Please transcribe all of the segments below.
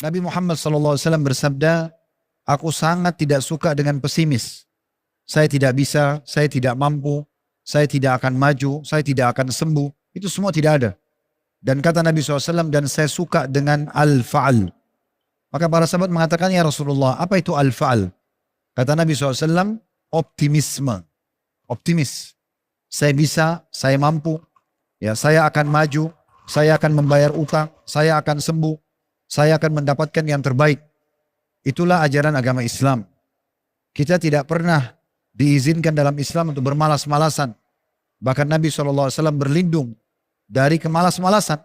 Nabi Muhammad SAW bersabda, aku sangat tidak suka dengan pesimis. Saya tidak bisa, saya tidak mampu, saya tidak akan maju, saya tidak akan sembuh. Itu semua tidak ada. Dan kata Nabi SAW, dan saya suka dengan al-fa'al. Maka para sahabat mengatakan, ya Rasulullah, apa itu al-fa'al? Kata Nabi SAW, optimisme. Optimis. Saya bisa, saya mampu, ya, saya akan maju, saya akan membayar utang, saya akan sembuh, saya akan mendapatkan yang terbaik. Itulah ajaran agama Islam. Kita tidak pernah diizinkan dalam Islam untuk bermalas-malasan. Bahkan Nabi SAW berlindung dari kemalas-malasan.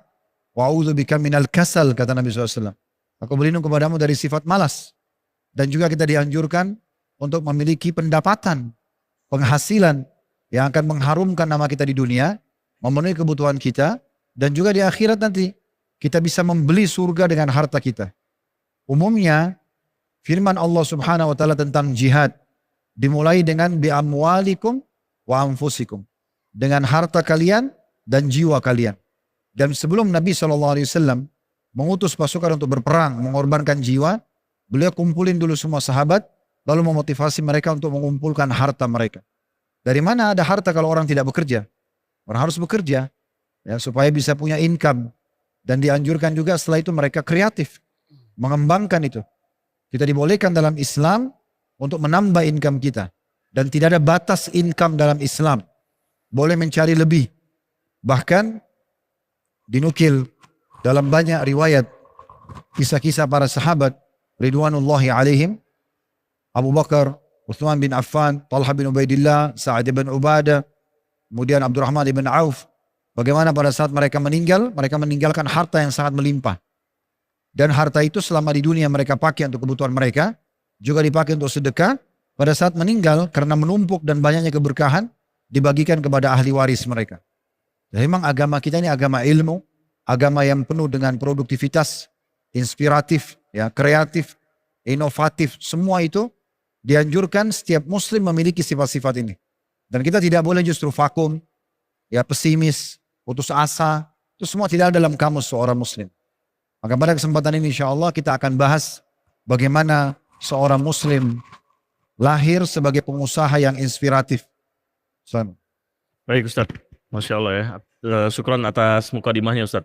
Wa'udzubika minal kasal, kata Nabi SAW. Aku berlindung kepadamu dari sifat malas. Dan juga kita dianjurkan untuk memiliki pendapatan, penghasilan yang akan mengharumkan nama kita di dunia, memenuhi kebutuhan kita, dan juga di akhirat nanti kita bisa membeli surga dengan harta kita. Umumnya firman Allah Subhanahu wa taala tentang jihad dimulai dengan bi amwalikum wa anfusikum, dengan harta kalian dan jiwa kalian. Dan sebelum Nabi SAW mengutus pasukan untuk berperang, mengorbankan jiwa, beliau kumpulin dulu semua sahabat, lalu memotivasi mereka untuk mengumpulkan harta mereka. Dari mana ada harta kalau orang tidak bekerja? Orang harus bekerja, ya, supaya bisa punya income. Dan dianjurkan juga setelah itu mereka kreatif, mengembangkan itu. Kita dibolehkan dalam Islam untuk menambah income kita. Dan tidak ada batas income dalam Islam. Boleh mencari lebih. Bahkan dinukil dalam banyak riwayat kisah-kisah para sahabat ridwanullahi alaihim, Abu Bakar, Uthman bin Affan, Talha bin Ubaidillah, Sa'ad bin Ubadah, kemudian Abdurrahman bin Auf. Bagaimana pada saat mereka meninggal, mereka meninggalkan harta yang sangat melimpah. Dan harta itu selama di dunia mereka pakai untuk kebutuhan mereka, juga dipakai untuk sedekah. Pada saat meninggal, karena menumpuk dan banyaknya keberkahan, dibagikan kepada ahli waris mereka. Jadi memang agama kita ini agama ilmu, agama yang penuh dengan produktivitas, inspiratif, ya, kreatif, inovatif. Semua itu dianjurkan setiap muslim memiliki sifat-sifat ini. Dan kita tidak boleh justru vakum, ya, pesimis, putus asa. Itu semua tidak ada dalam kamus seorang muslim. Maka pada kesempatan ini insya Allah kita akan bahas bagaimana seorang muslim lahir sebagai pengusaha yang inspiratif. Baik Ustaz, Masya Allah ya. Syukron atas mukadimahnya Ustaz.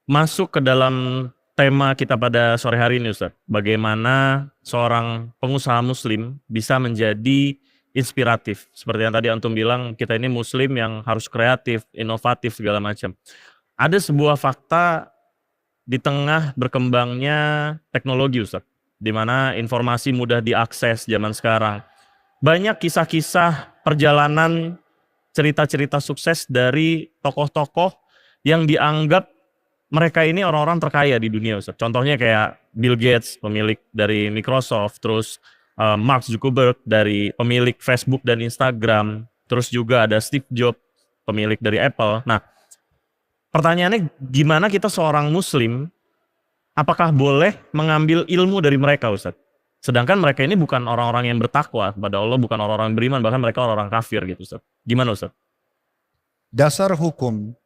Masuk ke dalam tema kita pada sore hari ini Ustaz. Bagaimana seorang pengusaha muslim bisa menjadi inspiratif. Seperti yang tadi Antum bilang, kita ini muslim yang harus kreatif, inovatif, segala macam. Ada sebuah fakta di tengah berkembangnya teknologi Ustaz, di mana informasi mudah diakses zaman sekarang. Banyak kisah-kisah perjalanan, cerita-cerita sukses dari tokoh-tokoh yang dianggap mereka ini orang-orang terkaya di dunia Ustaz. Contohnya kayak Bill Gates, pemilik dari Microsoft, terus Mark Zuckerberg dari pemilik Facebook dan Instagram, terus juga ada Steve Jobs, pemilik dari Apple. Nah, pertanyaannya gimana kita seorang muslim, apakah boleh mengambil ilmu dari mereka Ustaz? Sedangkan mereka ini bukan orang-orang yang bertakwa kepada Allah, bukan orang-orang yang beriman, bahkan mereka orang-orang kafir gitu Ustaz. Gimana Ustaz? Dasar hukum,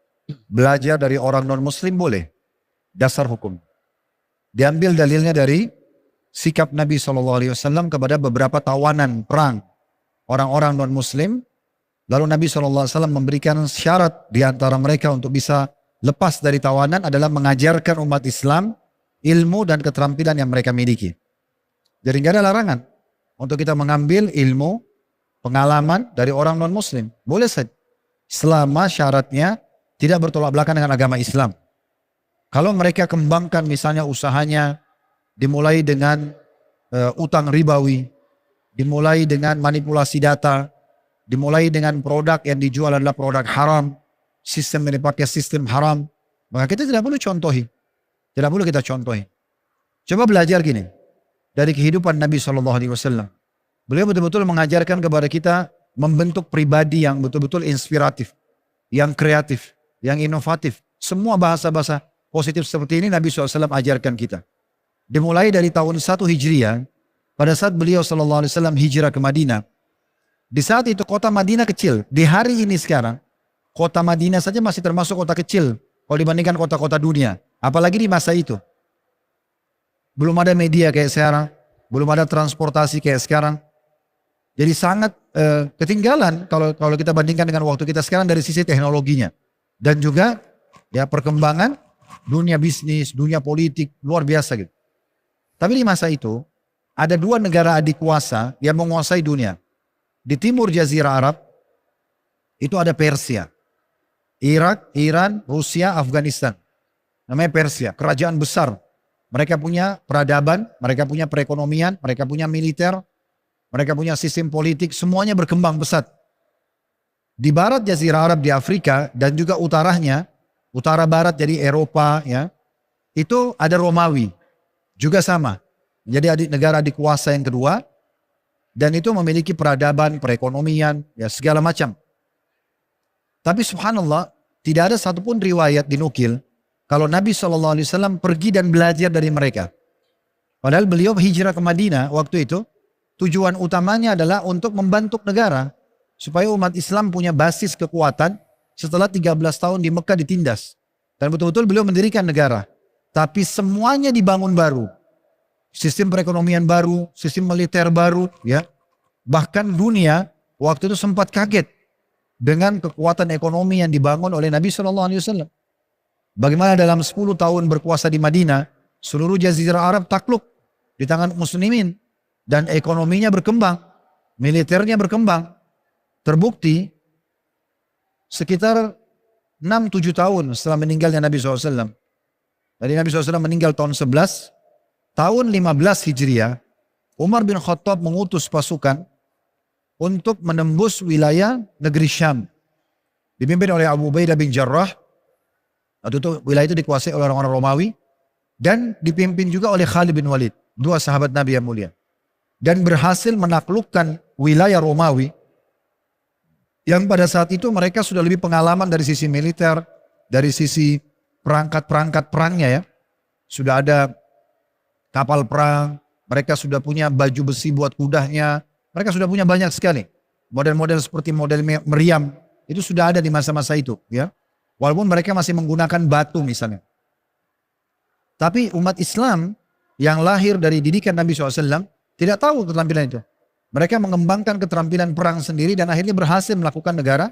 belajar dari orang non-muslim boleh. Dasar hukum. Diambil dalilnya dari sikap Nabi SAW kepada beberapa tawanan perang orang-orang non-muslim. Lalu Nabi SAW memberikan syarat di antara mereka untuk bisa lepas dari tawanan adalah mengajarkan umat Islam ilmu dan keterampilan yang mereka miliki. Jadi tidak ada larangan untuk kita mengambil ilmu, pengalaman dari orang non-muslim. Boleh saja. Selama syaratnya tidak bertolak belakang dengan agama Islam. Kalau mereka kembangkan misalnya usahanya dimulai dengan utang ribawi, dimulai dengan manipulasi data, dimulai dengan produk yang dijual adalah produk haram, sistem yang dipakai sistem haram, maka kita tidak perlu contohi. Tidak perlu kita contohi. Coba belajar gini, dari kehidupan Nabi SAW. Beliau betul-betul mengajarkan kepada kita membentuk pribadi yang betul-betul inspiratif, yang kreatif, yang inovatif. Semua bahasa-bahasa positif seperti ini Nabi SAW ajarkan kita. Dimulai dari tahun 1 Hijriah, pada saat beliau SAW hijrah ke Madinah. Di saat itu kota Madinah kecil. Di hari ini sekarang, kota Madinah saja masih termasuk kota kecil kalau dibandingkan kota-kota dunia. Apalagi di masa itu. Belum ada media kayak sekarang. Belum ada transportasi kayak sekarang. Jadi sangat ketinggalan kalau kita bandingkan dengan waktu kita sekarang dari sisi teknologinya. Dan juga ya perkembangan dunia bisnis, dunia politik luar biasa gitu. Tapi di masa itu ada dua negara adik kuasa yang menguasai dunia. Di timur Jazirah Arab itu ada Persia. Irak, Iran, Rusia, Afghanistan. Namanya Persia, kerajaan besar. Mereka punya peradaban, mereka punya perekonomian, mereka punya militer, mereka punya sistem politik, semuanya berkembang pesat. Di barat Jazirah Arab di Afrika dan juga utaranya, utara barat jadi Eropa ya, itu ada Romawi, juga sama. Jadi negara adik kuasa yang kedua, dan itu memiliki peradaban, perekonomian, ya segala macam. Tapi subhanallah, tidak ada satupun riwayat dinukil kalau Nabi SAW pergi dan belajar dari mereka. Padahal beliau hijrah ke Madinah waktu itu, tujuan utamanya adalah untuk membantu negara. Supaya umat Islam punya basis kekuatan setelah 13 tahun di Mekah ditindas. Dan betul-betul beliau mendirikan negara. Tapi semuanya dibangun baru. Sistem perekonomian baru, sistem militer baru. Ya. Bahkan dunia waktu itu sempat kaget dengan kekuatan ekonomi yang dibangun oleh Nabi SAW. Bagaimana dalam 10 tahun berkuasa di Madinah, seluruh Jazirah Arab takluk di tangan muslimin. Dan ekonominya berkembang, militernya berkembang. Terbukti sekitar 6-7 tahun setelah meninggalnya Nabi SAW. Jadi Nabi SAW meninggal tahun 11, tahun 15 Hijriah, Umar bin Khattab mengutus pasukan untuk menembus wilayah negeri Syam. Dipimpin oleh Abu Ubaidah bin Jarrah. Waktu itu wilayah itu dikuasai oleh orang-orang Romawi. Dan dipimpin juga oleh Khalid bin Walid, dua sahabat Nabi yang mulia. Dan berhasil menaklukkan wilayah Romawi yang pada saat itu mereka sudah lebih pengalaman dari sisi militer, dari sisi perangkat-perangkat perangnya ya. Sudah ada kapal perang, mereka sudah punya baju besi buat kudanya, mereka sudah punya banyak sekali. Model-model seperti model meriam, itu sudah ada di masa-masa itu ya. Walaupun mereka masih menggunakan batu misalnya. Tapi umat Islam yang lahir dari didikan Nabi SAW tidak tahu keterampilan itu. Mereka mengembangkan keterampilan perang sendiri dan akhirnya berhasil melakukan negara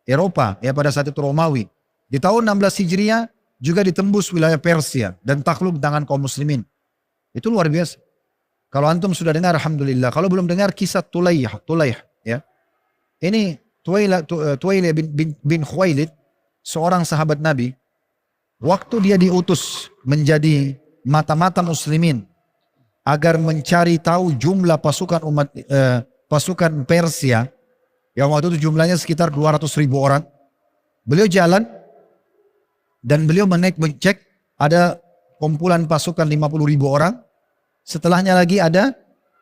Eropa ya pada saat itu Romawi. Di tahun 16 Hijriah juga ditembus wilayah Persia dan takluk tangan kaum muslimin. Itu luar biasa. Kalau antum sudah dengar alhamdulillah. Kalau belum dengar kisah Tulaih ya. Ini Tuwailih bin Khuwailid, seorang sahabat Nabi. Waktu dia diutus menjadi mata-mata muslimin agar mencari tahu jumlah pasukan Persia yang waktu itu jumlahnya sekitar 200.000 orang. Beliau jalan dan beliau mengecek ada kumpulan pasukan 50.000 orang. Setelahnya lagi ada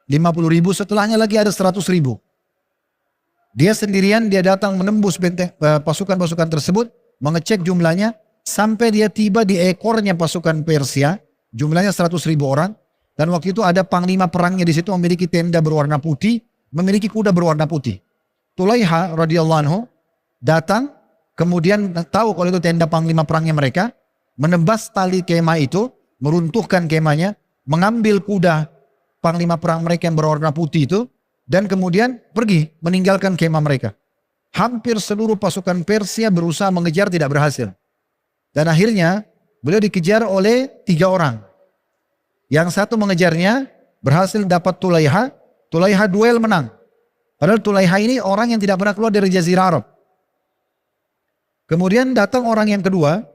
50.000, setelahnya lagi ada 100.000. Dia sendirian, dia datang menembus pasukan-pasukan tersebut, mengecek jumlahnya sampai dia tiba di ekornya pasukan Persia, jumlahnya 100.000 orang. Dan waktu itu ada panglima perangnya di situ memiliki tenda berwarna putih, memiliki kuda berwarna putih. Tulaiha radhiyallahu anhu datang, kemudian tahu kalau itu tenda panglima perangnya mereka, menebas tali kemah itu, meruntuhkan kemahnya, mengambil kuda panglima perang mereka yang berwarna putih itu, dan kemudian pergi meninggalkan kemah mereka. Hampir seluruh pasukan Persia berusaha mengejar, tidak berhasil. Dan akhirnya beliau dikejar oleh 3 orang. Yang satu mengejarnya, berhasil dapat Tulaiha. Tulaiha duel menang. Padahal Tulaiha ini orang yang tidak pernah keluar dari Jazirah Arab. Kemudian datang orang yang kedua,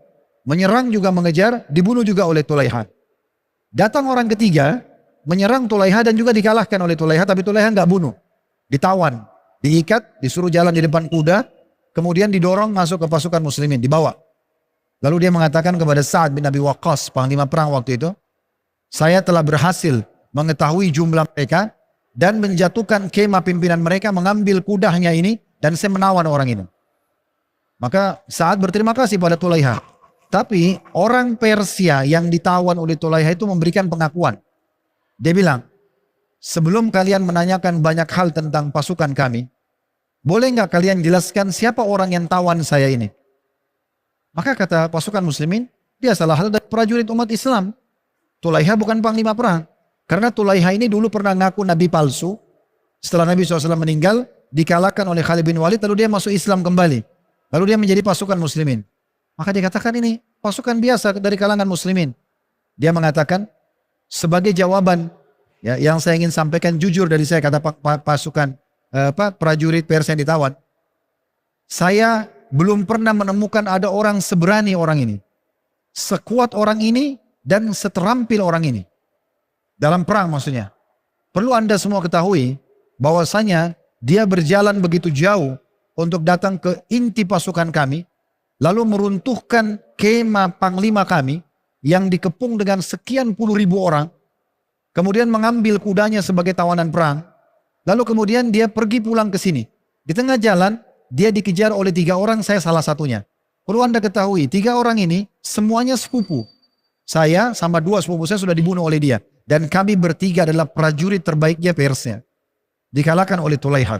menyerang juga mengejar, dibunuh juga oleh Tulaiha. Datang orang ketiga, menyerang Tulaiha dan juga dikalahkan oleh Tulaiha, tapi Tulaiha nggak bunuh. Ditawan, diikat, disuruh jalan di depan kuda, kemudian didorong masuk ke pasukan muslimin, dibawa. Lalu dia mengatakan kepada Sa'ad bin Abi Waqqas, panglima perang waktu itu, saya telah berhasil mengetahui jumlah mereka dan menjatuhkan kemah pimpinan mereka, mengambil kudanya ini dan saya menawan orang ini. Maka Sa'ad berterima kasih pada Tulaiha. Tapi orang Persia yang ditawan oleh Tulaiha itu memberikan pengakuan. Dia bilang, sebelum kalian menanyakan banyak hal tentang pasukan kami, boleh nggak kalian jelaskan siapa orang yang tawan saya ini? Maka kata pasukan muslimin, dia salah satu dari prajurit umat Islam. Tulaiha bukan panglima perang. Karena Tulaiha ini dulu pernah ngaku nabi palsu. Setelah Nabi SAW meninggal, dikalahkan oleh Khalid bin Walid, lalu dia masuk Islam kembali. Lalu dia menjadi pasukan muslimin. Maka dikatakan ini pasukan biasa dari kalangan muslimin. Dia mengatakan, sebagai jawaban ya, yang saya ingin sampaikan jujur dari saya, kata pasukan prajurit Persia yang ditawan. Saya belum pernah menemukan ada orang seberani orang ini, sekuat orang ini, dan seterampil orang ini. Dalam perang maksudnya. Perlu Anda semua ketahui bahwasanya dia berjalan begitu jauh untuk datang ke inti pasukan kami, lalu meruntuhkan kemah panglima kami yang dikepung dengan sekian puluh ribu orang, kemudian mengambil kudanya sebagai tawanan perang, lalu kemudian dia pergi pulang ke sini. Di tengah jalan, dia dikejar oleh 3 orang, saya salah satunya. Perlu Anda ketahui, 3 orang ini semuanya sepupu. Saya sama 2 sepupu saya sudah dibunuh oleh dia. Dan kami bertiga adalah prajurit terbaiknya Persia. Dikalahkan oleh Tulaiha.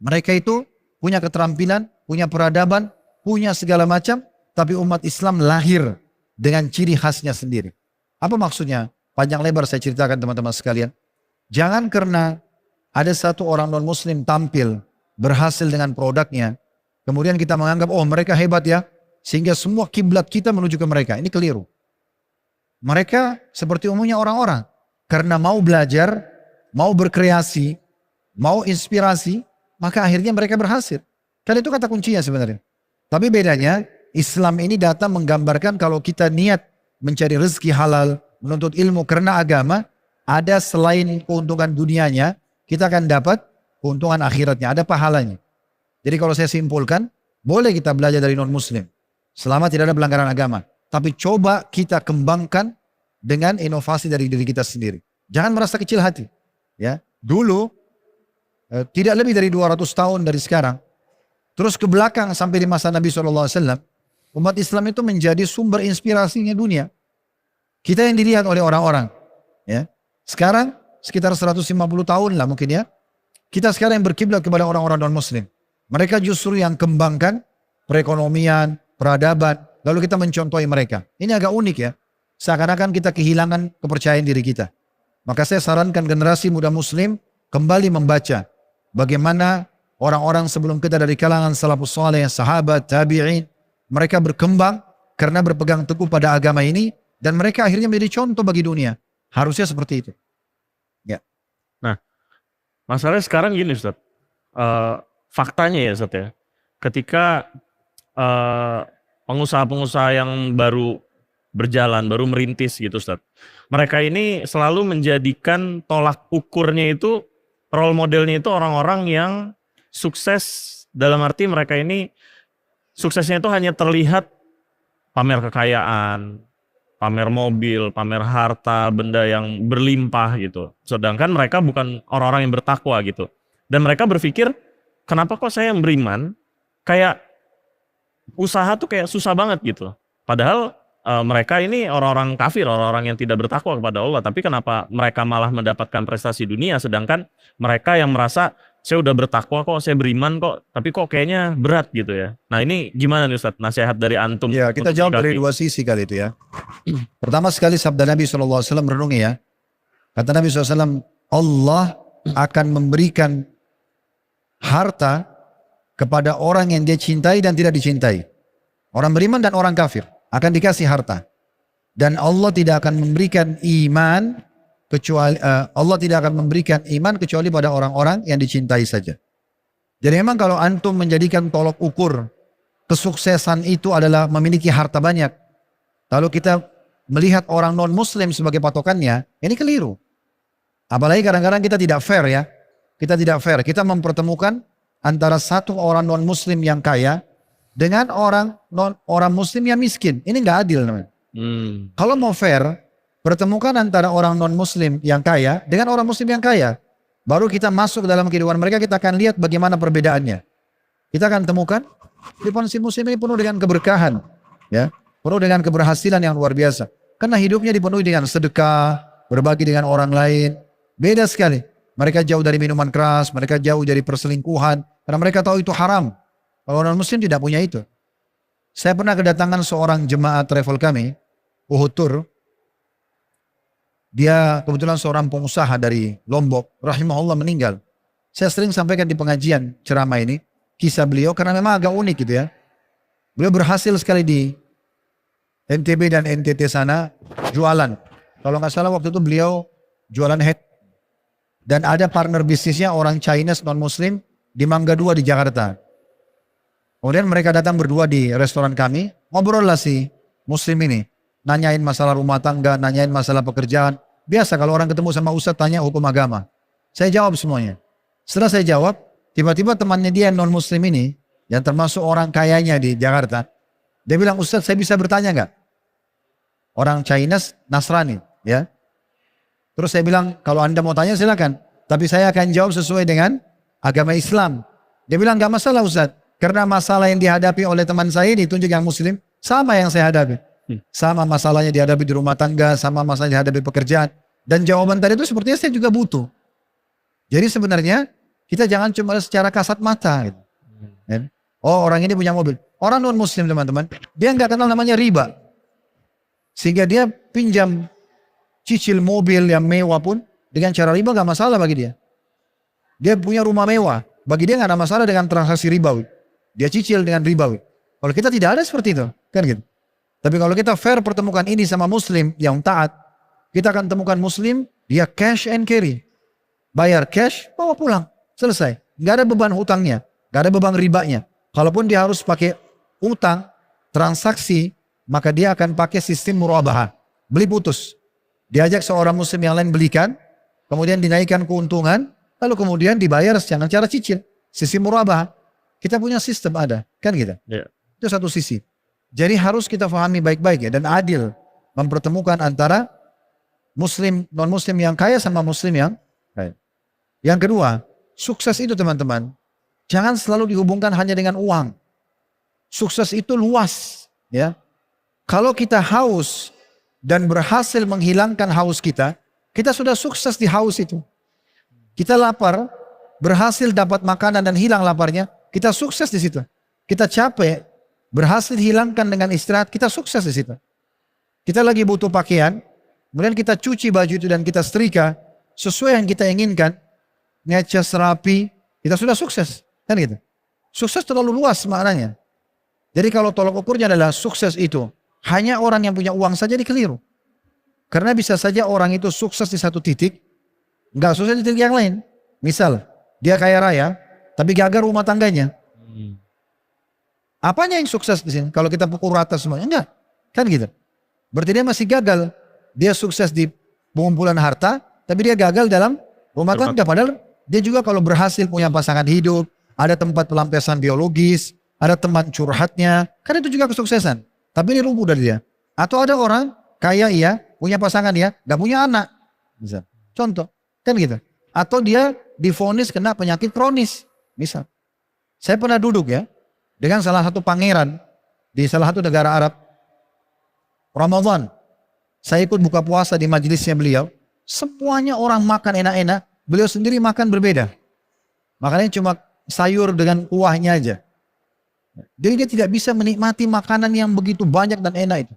Mereka itu punya keterampilan, punya peradaban, punya segala macam, tapi umat Islam lahir dengan ciri khasnya sendiri. Apa maksudnya? Panjang lebar saya ceritakan teman-teman sekalian. Jangan karena ada satu orang non-muslim tampil, berhasil dengan produknya, kemudian kita menganggap, oh mereka hebat ya, sehingga semua kiblat kita menuju ke mereka. Ini keliru. Mereka seperti umumnya orang-orang, karena mau belajar, mau berkreasi, mau inspirasi, maka akhirnya mereka berhasil. Kan itu kata kuncinya sebenarnya. Tapi bedanya, Islam ini datang menggambarkan kalau kita niat mencari rezeki halal, menuntut ilmu karena agama, ada selain keuntungan dunianya, kita akan dapat keuntungan akhiratnya, ada pahalanya. Jadi kalau saya simpulkan, boleh kita belajar dari non-muslim, selama tidak ada pelanggaran agama. Tapi coba kita kembangkan dengan inovasi dari diri kita sendiri. Jangan merasa kecil hati. Ya, dulu tidak lebih dari 200 tahun dari sekarang, terus ke belakang sampai di masa Nabi SAW, umat Islam itu menjadi sumber inspirasinya dunia. Kita yang dilihat oleh orang-orang. Ya, sekarang sekitar 150 tahun lah mungkin ya. Kita sekarang yang berkiblat kepada orang-orang non-muslim. Mereka justru yang kembangkan perekonomian, peradaban. Lalu kita mencontohi mereka. Ini agak unik ya. Seakan-akan kita kehilangan kepercayaan diri kita. Maka saya sarankan generasi muda muslim kembali membaca bagaimana orang-orang sebelum kita dari kalangan salafus saleh, sahabat, tabi'in, mereka berkembang karena berpegang teguh pada agama ini dan mereka akhirnya menjadi contoh bagi dunia. Harusnya seperti itu. Ya. Nah, masalahnya sekarang gini Ustaz. Faktanya ya Ustaz ya. Ketika pengusaha-pengusaha yang baru berjalan, baru merintis gitu Ustaz. Mereka ini selalu menjadikan tolak ukurnya itu, role modelnya itu orang-orang yang sukses, dalam arti mereka ini suksesnya itu hanya terlihat pamer kekayaan, pamer mobil, pamer harta, benda yang berlimpah gitu. Sedangkan mereka bukan orang-orang yang bertakwa gitu. Dan mereka berpikir, kenapa kok saya yang beriman, kayak usaha tuh kayak susah banget gitu. Padahal mereka ini orang-orang kafir, orang-orang yang tidak bertakwa kepada Allah. Tapi kenapa mereka malah mendapatkan prestasi dunia, sedangkan mereka yang merasa saya udah bertakwa kok, saya beriman kok, tapi kok kayaknya berat gitu ya. Nah ini gimana nih Ustaz, nasihat dari antum? Ya, kita jawab dari 2 sisi kali itu ya. Pertama sekali sabda Nabi SAW renungi ya. Kata Nabi SAW, Allah akan memberikan harta kepada orang yang dia cintai dan tidak dicintai. Orang beriman dan orang kafir akan dikasih harta. Dan Allah tidak akan memberikan iman kecuali Allah tidak akan memberikan iman kecuali pada orang-orang yang dicintai saja. Jadi memang kalau antum menjadikan tolok ukur kesuksesan itu adalah memiliki harta banyak, lalu kita melihat orang non muslim sebagai patokannya, ini keliru. Apalagi kadang-kadang kita tidak fair ya. Kita tidak fair. Kita mempertemukan antara satu orang non muslim yang kaya dengan orang muslim yang miskin. Ini nggak adil namanya. Kalau mau fair, pertemukan antara orang non muslim yang kaya dengan orang muslim yang kaya. Baru kita masuk dalam kehidupan mereka, kita akan lihat bagaimana perbedaannya. Kita akan temukan kehidupan si muslim ini penuh dengan keberkahan, ya, penuh dengan keberhasilan yang luar biasa. Karena hidupnya dipenuhi dengan sedekah, berbagi dengan orang lain. Beda sekali. Mereka jauh dari minuman keras, mereka jauh dari perselingkuhan, karena mereka tahu itu haram. Kalau non muslim tidak punya itu. Saya pernah kedatangan seorang jemaah travel kami, Uhud Tour. Dia kebetulan seorang pengusaha dari Lombok, rahimahullah, meninggal. Saya sering sampaikan di pengajian ceramah ini, kisah beliau karena memang agak unik gitu ya. Beliau berhasil sekali di NTB dan NTT sana jualan. Kalau nggak salah waktu itu beliau jualan head. Dan ada partner bisnisnya orang Chinese non-Muslim di Mangga 2 di Jakarta. Kemudian mereka datang berdua di restoran kami, ngobrol lah si Muslim ini. Nanyain masalah rumah tangga, nanyain masalah pekerjaan. Biasa kalau orang ketemu sama Ustadz tanya hukum agama. Saya jawab semuanya. Setelah saya jawab, tiba-tiba temannya dia non-Muslim ini, yang termasuk orang kayanya di Jakarta, dia bilang, Ustadz saya bisa bertanya nggak? Orang Chinese, Nasrani, ya. Terus saya bilang, kalau Anda mau tanya silakan. Tapi saya akan jawab sesuai dengan agama Islam. Dia bilang, nggak masalah Ustaz. Karena masalah yang dihadapi oleh teman saya ini, tunjuk yang Muslim, sama yang saya hadapi. Sama masalahnya dihadapi di rumah tangga, sama masalahnya dihadapi pekerjaan. Dan jawaban tadi itu sepertinya saya juga butuh. Jadi sebenarnya, kita jangan cuma secara kasat mata. Gitu. Oh, orang ini punya mobil. Orang non-Muslim teman-teman, dia nggak kenal namanya riba. Sehingga dia pinjam cicil mobil yang mewah pun dengan cara riba gak masalah bagi dia. Dia punya rumah mewah, bagi dia gak ada masalah dengan transaksi ribawi. Dia cicil dengan ribawi. Kalau kita tidak ada seperti itu, kan gitu. Tapi kalau kita fair pertemukan ini sama Muslim yang taat, kita akan temukan Muslim, dia cash and carry. Bayar cash, bawa pulang, selesai. Gak ada beban hutangnya, gak ada beban ribanya. Kalaupun dia harus pakai utang, transaksi, maka dia akan pakai sistem murabahah. Beli putus. Diajak seorang Muslim yang lain belikan, kemudian dinaikkan keuntungan, lalu kemudian dibayar secara cara cicil. Sistem murabah. Kita punya sistem ada, kan gitu. Yeah. Itu satu sisi. Jadi harus kita pahami baik-baik ya, dan adil mempertemukan antara Muslim, non-Muslim yang kaya sama Muslim yang kaya. Yang kedua, sukses itu teman-teman, jangan selalu dihubungkan hanya dengan uang. Sukses itu luas, ya. Kalau kita haus dan berhasil menghilangkan haus kita, kita sudah sukses di haus itu. Kita lapar, berhasil dapat makanan dan hilang laparnya, kita sukses di situ. Kita capek, berhasil hilangkan dengan istirahat, kita sukses di situ. Kita lagi butuh pakaian, kemudian kita cuci baju itu dan kita setrika sesuai yang kita inginkan, ngecas rapi, kita sudah sukses, kan gitu. Sukses terlalu luas maknanya. Jadi kalau tolok ukurnya adalah sukses itu hanya orang yang punya uang saja, dikeliru. Karena bisa saja orang itu sukses di satu titik, nggak sukses di titik yang lain. Misal, dia kaya raya, tapi gagal rumah tangganya. Apanya yang sukses di sini? Kalau kita pukul rata semuanya, enggak. Kan gitu. Berarti dia masih gagal. Dia sukses di pengumpulan harta, tapi dia gagal dalam rumah tangga. Padahal dia juga kalau berhasil punya pasangan hidup, ada tempat pelampiasan biologis, ada teman curhatnya, kan itu juga kesuksesan. Tapi ini lumpuh dari dia. Atau ada orang kaya iya, punya pasangan ya, gak punya anak. Misal. Contoh, kan gitu. Atau dia divonis kena penyakit kronis. Misal. Saya pernah duduk ya, dengan salah satu pangeran di salah satu negara Arab. Ramadan. Saya ikut buka puasa di majelisnya beliau. Semuanya orang makan enak-enak, beliau sendiri makan berbeda. Makannya cuma sayur dengan kuahnya aja. Jadi dia tidak bisa menikmati makanan yang begitu banyak dan enak itu.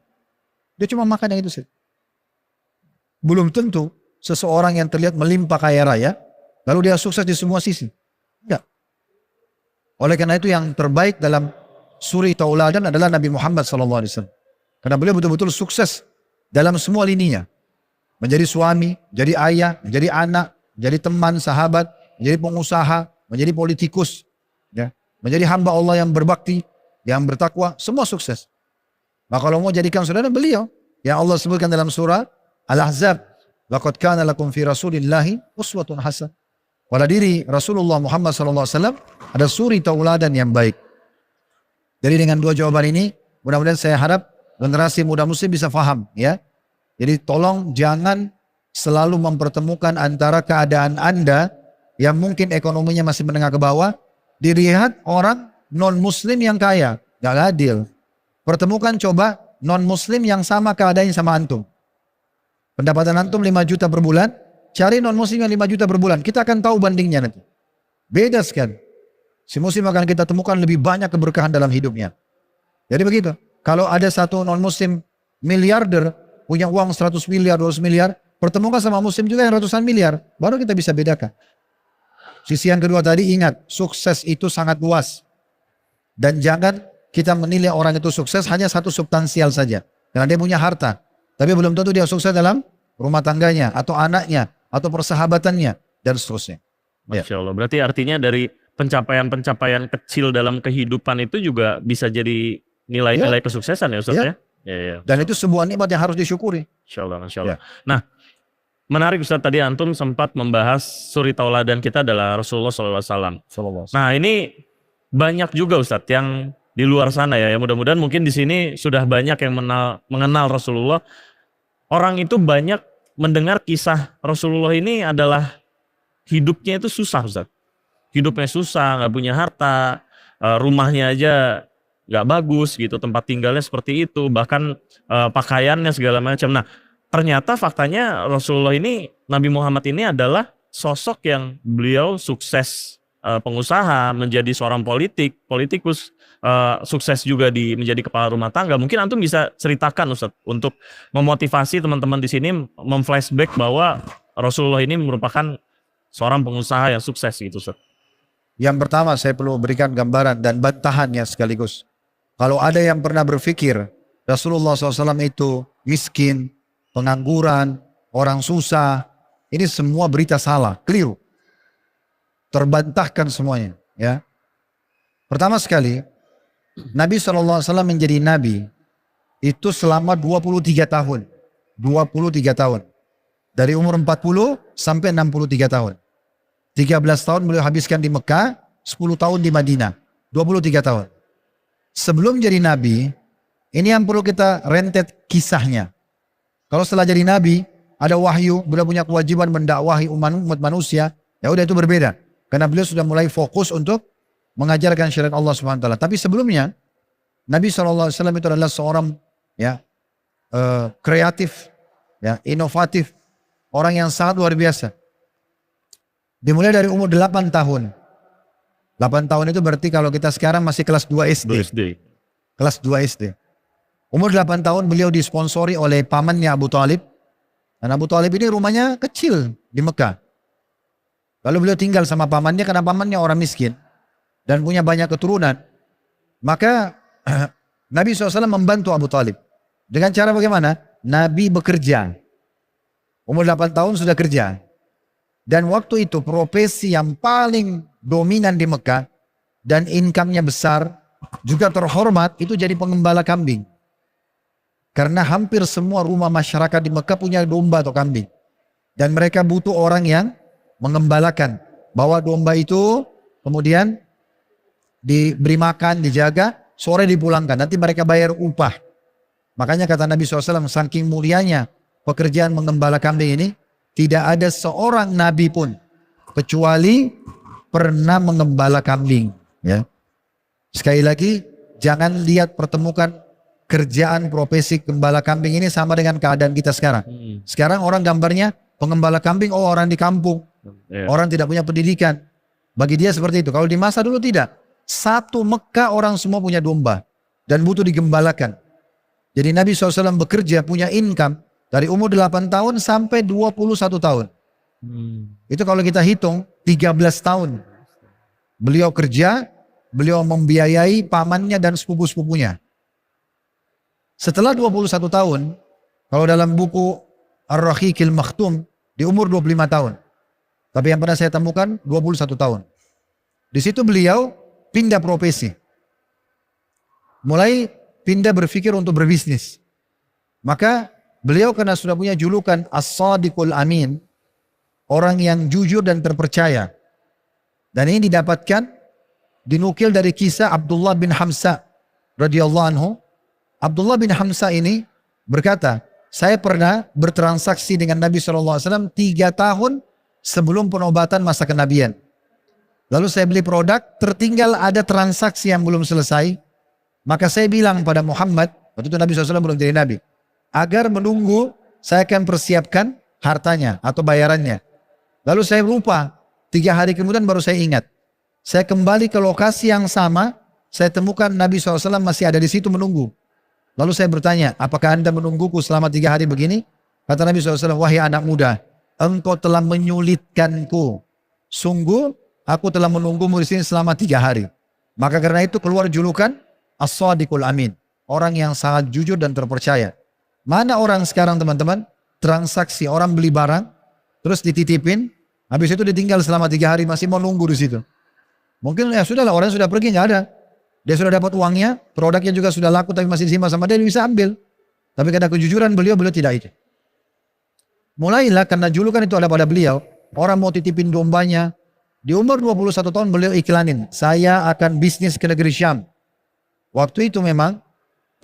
Dia cuma makan yang itu saja. Belum tentu seseorang yang terlihat melimpah kaya raya, lalu dia sukses di semua sisi. Enggak. Oleh karena itu yang terbaik dalam suri tauladan adalah Nabi Muhammad SAW. Karena beliau betul-betul sukses dalam semua lininya. Menjadi suami, menjadi ayah, menjadi anak, menjadi teman, sahabat, menjadi pengusaha, menjadi politikus. Ya. Menjadi hamba Allah yang berbakti, yang bertakwa, semua sukses. Maka kalau mau jadikan saudara beliau, yang Allah sebutkan dalam surah Al-Ahzab, laqad kana lakum fi Rasulillahi uswatun hasanah. Pada diri Rasulullah Muhammad SAW ada suri tauladan yang baik. Jadi dengan dua jawaban ini, mudah-mudahan saya harap generasi muda muslim bisa faham, ya. Jadi tolong jangan selalu mempertemukan antara keadaan Anda yang mungkin ekonominya masih menengah ke bawah, dilihat orang non-muslim yang kaya. Gak adil. Pertemukan coba non-muslim yang sama keadaannya sama antum. Pendapatan antum 5 juta per bulan, cari non-muslim yang 5 juta per bulan. Kita akan tahu bandingnya nanti. Beda sekali. Si muslim akan kita temukan lebih banyak keberkahan dalam hidupnya. Jadi begitu. Kalau ada satu non-muslim miliarder, punya uang 100 miliar, 200 miliar, pertemukan sama muslim juga yang ratusan miliar, baru kita bisa bedakan. Sisi yang kedua tadi, ingat, sukses itu sangat luas. Dan jangan kita menilai orang itu sukses hanya satu substansial saja. Karena dia punya harta. Tapi belum tentu dia sukses dalam rumah tangganya, atau anaknya, atau persahabatannya, dan seterusnya. Masya Allah. Berarti artinya dari pencapaian-pencapaian kecil dalam kehidupan itu juga bisa jadi nilai-nilai kesuksesan ya Ustaz ya? Ya. Dan itu sebuah nikmat yang harus disyukuri. Insya Allah. Nah, menarik Ustaz, tadi Antum sempat membahas suri tauladan kita adalah Rasulullah SAW. Nah, ini banyak juga Ustaz yang di luar sana ya, mudah-mudahan mungkin di sini sudah banyak yang mengenal Rasulullah. Orang itu banyak mendengar kisah Rasulullah ini adalah hidupnya itu susah Ustaz. Hidupnya susah, nggak punya harta, rumahnya aja nggak bagus gitu, tempat tinggalnya seperti itu, bahkan pakaiannya segala macam. Nah, ternyata faktanya Rasulullah ini, Nabi Muhammad ini adalah sosok yang beliau sukses pengusaha, menjadi seorang politikus, sukses juga menjadi kepala rumah tangga. Mungkin Antum bisa ceritakan Ustaz untuk memotivasi teman-teman di sini memflashback bahwa Rasulullah ini merupakan seorang pengusaha yang sukses gitu Ustaz. Yang pertama saya perlu berikan gambaran dan bantahannya sekaligus. Kalau ada yang pernah berpikir Rasulullah SAW itu miskin, pengangguran, orang susah, ini semua berita salah, keliru. Terbantahkan semuanya. Ya. Pertama sekali, Nabi SAW menjadi Nabi itu selama 23 tahun. 23 tahun. Dari umur 40 sampai 63 tahun. 13 tahun beliau habiskan di Mekah, 10 tahun di Madinah. 23 tahun. Sebelum jadi Nabi, ini yang perlu kita rentet kisahnya. Kalau setelah jadi Nabi, ada wahyu, beliau punya kewajiban mendakwahi umat manusia, ya udah itu berbeda. Karena beliau sudah mulai fokus untuk mengajarkan syariat Allah SWT. Tapi sebelumnya, Nabi SAW itu adalah seorang kreatif, inovatif, orang yang sangat luar biasa. Dimulai dari umur 8 tahun. 8 tahun itu berarti kalau kita sekarang masih kelas 2 SD. Kelas 2 SD. Umur 8 tahun beliau disponsori oleh pamannya Abu Talib. Dan Abu Talib ini rumahnya kecil di Mekah. Lalu beliau tinggal sama pamannya karena pamannya orang miskin. Dan punya banyak keturunan. Maka Nabi SAW membantu Abu Talib. Dengan cara bagaimana? Nabi bekerja. Umur 8 tahun sudah kerja. Dan waktu itu profesi yang paling dominan di Mekah dan income-nya besar, juga terhormat, itu jadi pengembala kambing. Karena hampir semua rumah masyarakat di Mekah punya domba atau kambing. Dan mereka butuh orang yang mengembalakan. Bawa domba itu, kemudian diberi makan, dijaga, sore dipulangkan. Nanti mereka bayar upah. Makanya kata Nabi SAW, saking mulianya pekerjaan mengembala kambing ini, tidak ada seorang nabi pun kecuali pernah mengembala kambing. Ya. Sekali lagi, jangan lihat pertemukan kerjaan profesi gembala kambing ini sama dengan keadaan kita sekarang. Sekarang orang gambarnya pengembala kambing, oh orang di kampung, orang tidak punya pendidikan. Bagi dia seperti itu. Kalau di masa dulu tidak. Satu Mekah orang semua punya domba dan butuh digembalakan. Jadi Nabi SAW bekerja, punya income dari umur 8 tahun sampai 21 tahun. Itu kalau kita hitung 13 tahun. Beliau kerja, beliau membiayai pamannya dan sepupu-sepupunya. Setelah 21 tahun, kalau dalam buku Ar-Rahiqil Makhtum, di umur 25 tahun. Tapi yang pernah saya temukan 21 tahun. Di situ beliau pindah profesi. Mulai pindah berpikir untuk berbisnis. Maka beliau karena sudah punya julukan As-Sadiqul Amin, orang yang jujur dan terpercaya. Dan ini didapatkan, dinukil dari kisah Abdullah bin Hamzah radhiyallahu anhu. Abdullah bin Hamzah ini berkata, saya pernah bertransaksi dengan Nabi SAW 3 tahun sebelum penobatan masa kenabian. Lalu saya beli produk, tertinggal ada transaksi yang belum selesai. Maka saya bilang pada Muhammad, waktu itu Nabi SAW belum jadi Nabi, agar menunggu, saya akan persiapkan hartanya atau bayarannya. Lalu saya lupa, 3 hari kemudian baru saya ingat. Saya kembali ke lokasi yang sama, saya temukan Nabi SAW masih ada di situ menunggu. Lalu saya bertanya, apakah Anda menungguku selama 3 hari begini? Kata Nabi SAW, wahai anak muda, engkau telah menyulitkanku. Sungguh, aku telah menunggumu di sini selama 3 hari. Maka karena itu keluar julukan As-Sadiqul Amin. Orang yang sangat jujur dan terpercaya. Mana orang sekarang teman-teman? Transaksi, orang beli barang, terus dititipin, habis itu ditinggal selama 3 hari masih mau nunggu di situ. Mungkin ya sudahlah, orang sudah pergi, nggak ada. Dia sudah dapat uangnya, produknya juga sudah laku tapi masih disimpan sama dia bisa ambil. Tapi karena kejujuran beliau tidak itu. Mulailah karena julukan itu ada pada beliau, orang mau titipin dombanya. Di umur 21 tahun beliau iklanin, saya akan bisnis ke negeri Syam. Waktu itu memang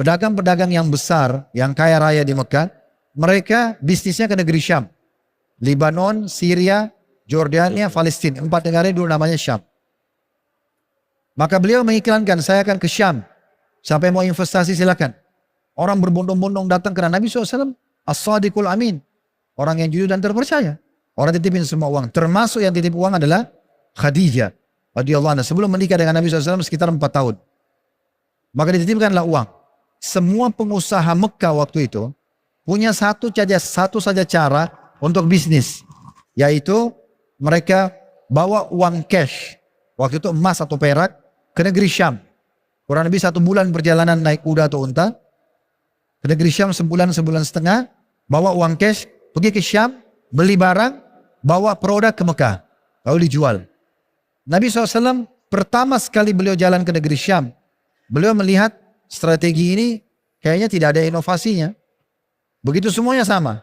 pedagang-pedagang yang besar, yang kaya raya di Mekah, mereka bisnisnya ke negeri Syam. Lebanon, Syria, Jordania, Palestina. 4 negara dulu namanya Syam. Maka beliau mengiklankan, saya akan ke Syam. Siapa yang mau investasi silakan. Orang berbondong-bondong datang karena Nabi SAW, As-Sadiqul Amin. Orang yang jujur dan terpercaya. Orang titipin semua uang. Termasuk yang titip uang adalah Khadijah radhiyallahu anha. Sebelum menikah dengan Nabi SAW sekitar 4 tahun. Maka dititipkanlah uang. Semua pengusaha Mekah waktu itu punya satu saja cara untuk bisnis. Yaitu mereka bawa uang cash. Waktu itu emas atau perak ke negeri Syam. Kurang lebih 1 bulan perjalanan naik kuda atau unta. Ke negeri Syam sebulan setengah. Bawa uang cash. Pergi ke Syam. Beli barang. Bawa produk ke Mekah. Lalu dijual. Nabi SAW pertama sekali beliau jalan ke negeri Syam. Beliau melihat strategi ini kayaknya tidak ada inovasinya. Begitu semuanya sama.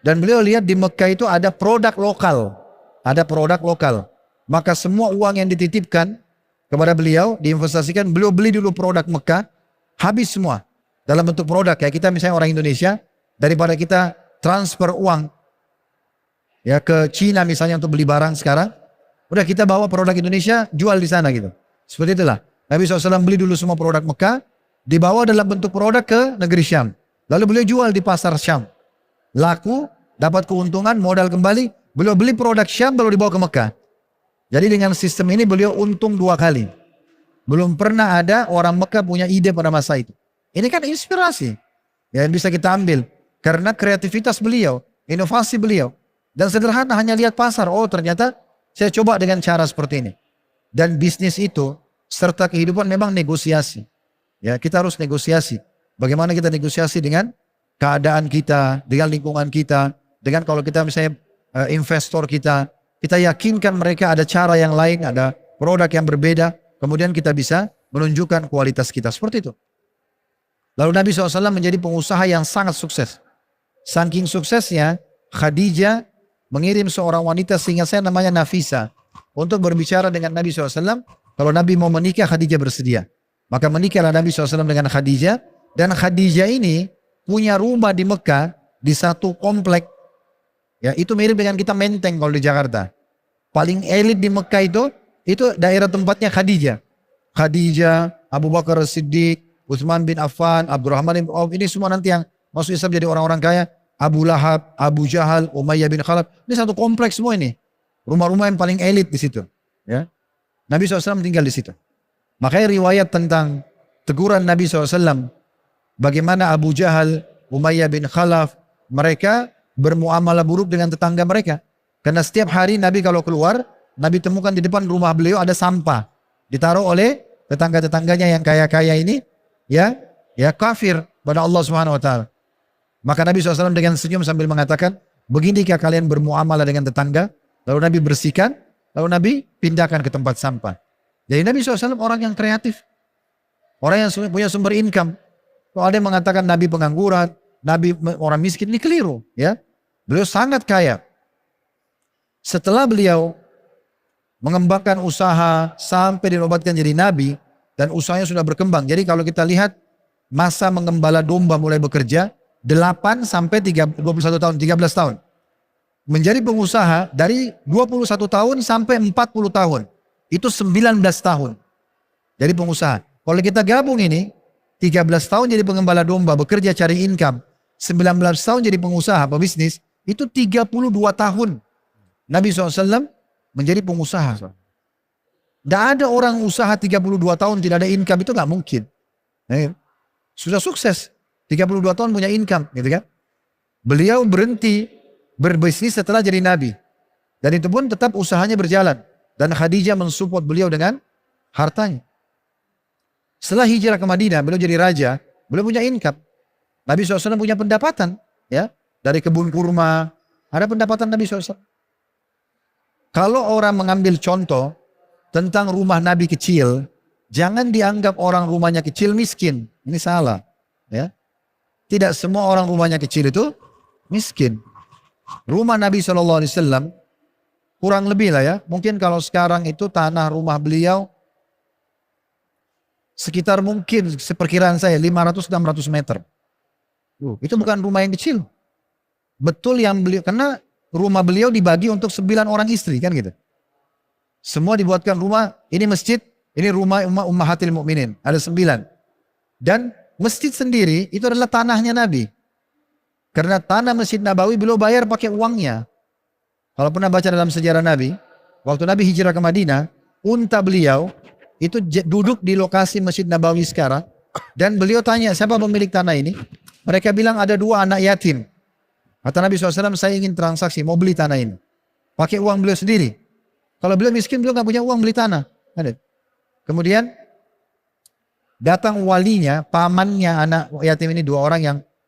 Dan beliau lihat di Mekah itu ada produk lokal. Ada produk lokal. Maka semua uang yang dititipkan kepada beliau, diinvestasikan, beliau beli dulu produk Mekah, habis semua. Dalam bentuk produk, kayak kita misalnya orang Indonesia, daripada kita transfer uang ya ke Cina misalnya untuk beli barang sekarang, udah kita bawa produk Indonesia, jual di sana gitu. Seperti itulah. Nabi SAW beli dulu semua produk Mekah, dibawa dalam bentuk produk ke negeri Syam. Lalu beliau jual di pasar Syam. Laku, dapat keuntungan, modal kembali, beliau beli produk Syam baru dibawa ke Mekah. Jadi dengan sistem ini beliau untung 2 kali. Belum pernah ada orang Mekah punya ide pada masa itu. Ini kan inspirasi yang bisa kita ambil. Karena kreativitas beliau, inovasi beliau. Dan sederhana hanya lihat pasar. Oh ternyata saya coba dengan cara seperti ini. Dan bisnis itu serta kehidupan memang negosiasi. Ya, kita harus negosiasi. Bagaimana kita negosiasi dengan keadaan kita, dengan lingkungan kita, dengan kalau kita misalnya investor kita yakinkan mereka ada cara yang lain, ada produk yang berbeda, kemudian kita bisa menunjukkan kualitas kita seperti itu. Lalu Nabi SAW menjadi pengusaha yang sangat sukses. Saking suksesnya, Khadijah mengirim seorang wanita sehingga saya namanya Nafisa untuk berbicara dengan Nabi SAW. Kalau Nabi mau menikah, Khadijah bersedia. Maka menikahlah Nabi SAW dengan Khadijah. Dan Khadijah ini punya rumah di Mekah di satu komplek. Ya, itu mirip dengan kita Menteng kalau di Jakarta. Paling elit di Mekah itu daerah tempatnya Khadijah. Khadijah, Abu Bakar Siddiq, Utsman bin Affan, Abdurrahman bin Auf, ini semua nanti yang masuk Islam jadi orang-orang kaya. Abu Lahab, Abu Jahal, Umayyah bin Khalaf. Ini satu kompleks semua ini. Rumah-rumah yang paling elit di situ. Ya. Nabi SAW tinggal di situ. Makanya riwayat tentang teguran Nabi SAW, bagaimana Abu Jahal, Umayyah bin Khalaf, mereka bermuamalah buruk dengan tetangga mereka. Karena setiap hari Nabi kalau keluar, Nabi temukan di depan rumah beliau ada sampah. Ditaruh oleh tetangga-tetangganya yang kaya-kaya ini, ya kafir pada Allah Subhanahu Wa Taala. Maka Nabi SAW dengan senyum sambil mengatakan, beginikah kalian bermuamalah dengan tetangga? Lalu Nabi bersihkan, lalu Nabi pindahkan ke tempat sampah. Jadi Nabi SAW orang yang kreatif. Orang yang punya sumber income. Kalau ada yang mengatakan Nabi pengangguran, Nabi orang miskin, ini keliru. Ya. Beliau sangat kaya. Setelah beliau mengembangkan usaha sampai dinobatkan jadi Nabi, dan usahanya sudah berkembang. Jadi kalau kita lihat masa mengembala domba mulai bekerja, 8 sampai 21 tahun, 13 tahun. Menjadi pengusaha dari 21 tahun sampai 40 tahun. Itu 19 tahun. Jadi pengusaha. Kalau kita gabung ini, 13 tahun jadi pengembala domba, bekerja cari income. 19 tahun jadi pengusaha, pebisnis. Itu 32 tahun. Nabi SAW menjadi pengusaha. Tidak ada orang usaha 32 tahun tidak ada income, itu gak mungkin. Sudah sukses. 32 tahun punya income, gitu kan? Beliau berhenti berbisnis setelah jadi Nabi. Dan itu pun tetap usahanya berjalan. Dan Khadijah mensupport beliau dengan hartanya. Setelah hijrah ke Madinah, beliau jadi raja, beliau punya income. Nabi SAW punya pendapatan, ya, dari kebun kurma, ada pendapatan Nabi SAW. Kalau orang mengambil contoh tentang rumah Nabi kecil, jangan dianggap orang rumahnya kecil miskin. Ini salah, ya. Tidak semua orang rumahnya kecil itu miskin. Rumah Nabi SAW kurang lebih lah ya. Mungkin kalau sekarang itu tanah rumah beliau sekitar mungkin seperkiraan saya 500-600 meter. Itu bukan rumah yang kecil. Betul yang beliau, karena rumah beliau dibagi untuk 9 orang istri kan gitu. Semua dibuatkan rumah, ini masjid, ini rumah Ummahatil Mukminin. Ada 9. Dan masjid sendiri itu adalah tanahnya Nabi. Karena tanah Masjid Nabawi beliau bayar pakai uangnya. Kalau pernah baca dalam sejarah Nabi, waktu Nabi hijrah ke Madinah, unta beliau itu duduk di lokasi Masjid Nabawi sekarang. Dan beliau tanya, siapa pemilik tanah ini? Mereka bilang ada 2 anak yatim. Kata Nabi SAW, saya ingin transaksi, mau beli tanah ini. Pakai uang beliau sendiri. Kalau beliau miskin, beliau gak punya uang beli tanah. Kemudian, datang walinya, pamannya anak yatim ini, 2 orang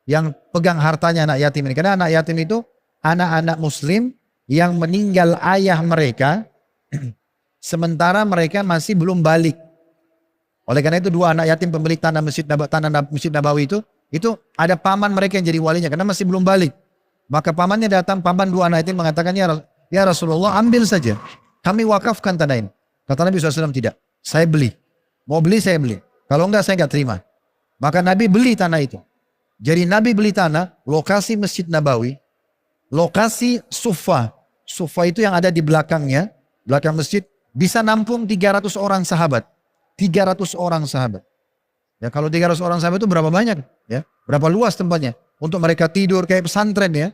yang pegang hartanya anak yatim ini. Karena anak yatim itu anak-anak muslim yang meninggal ayah mereka, sementara mereka masih belum balik. Oleh karena itu 2 anak yatim pemilik tanah Masjid Nabawi itu ada paman mereka yang jadi walinya karena masih belum balik. Maka pamannya datang, paman 2 anak yatim mengatakan, ya Rasulullah, ambil saja. Kami wakafkan tanah ini. Kata Nabi SAW, tidak. Saya beli. Mau beli, saya beli. Kalau enggak, saya enggak terima. Maka Nabi beli tanah itu. Jadi Nabi beli tanah, lokasi Masjid Nabawi, lokasi Sufa. Sufa itu yang ada di belakangnya, belakang masjid, bisa nampung 300 orang sahabat. 300 orang sahabat. Ya, kalau 300 orang sahabat itu berapa banyak? Ya, berapa luas tempatnya? Untuk mereka tidur kayak pesantren ya.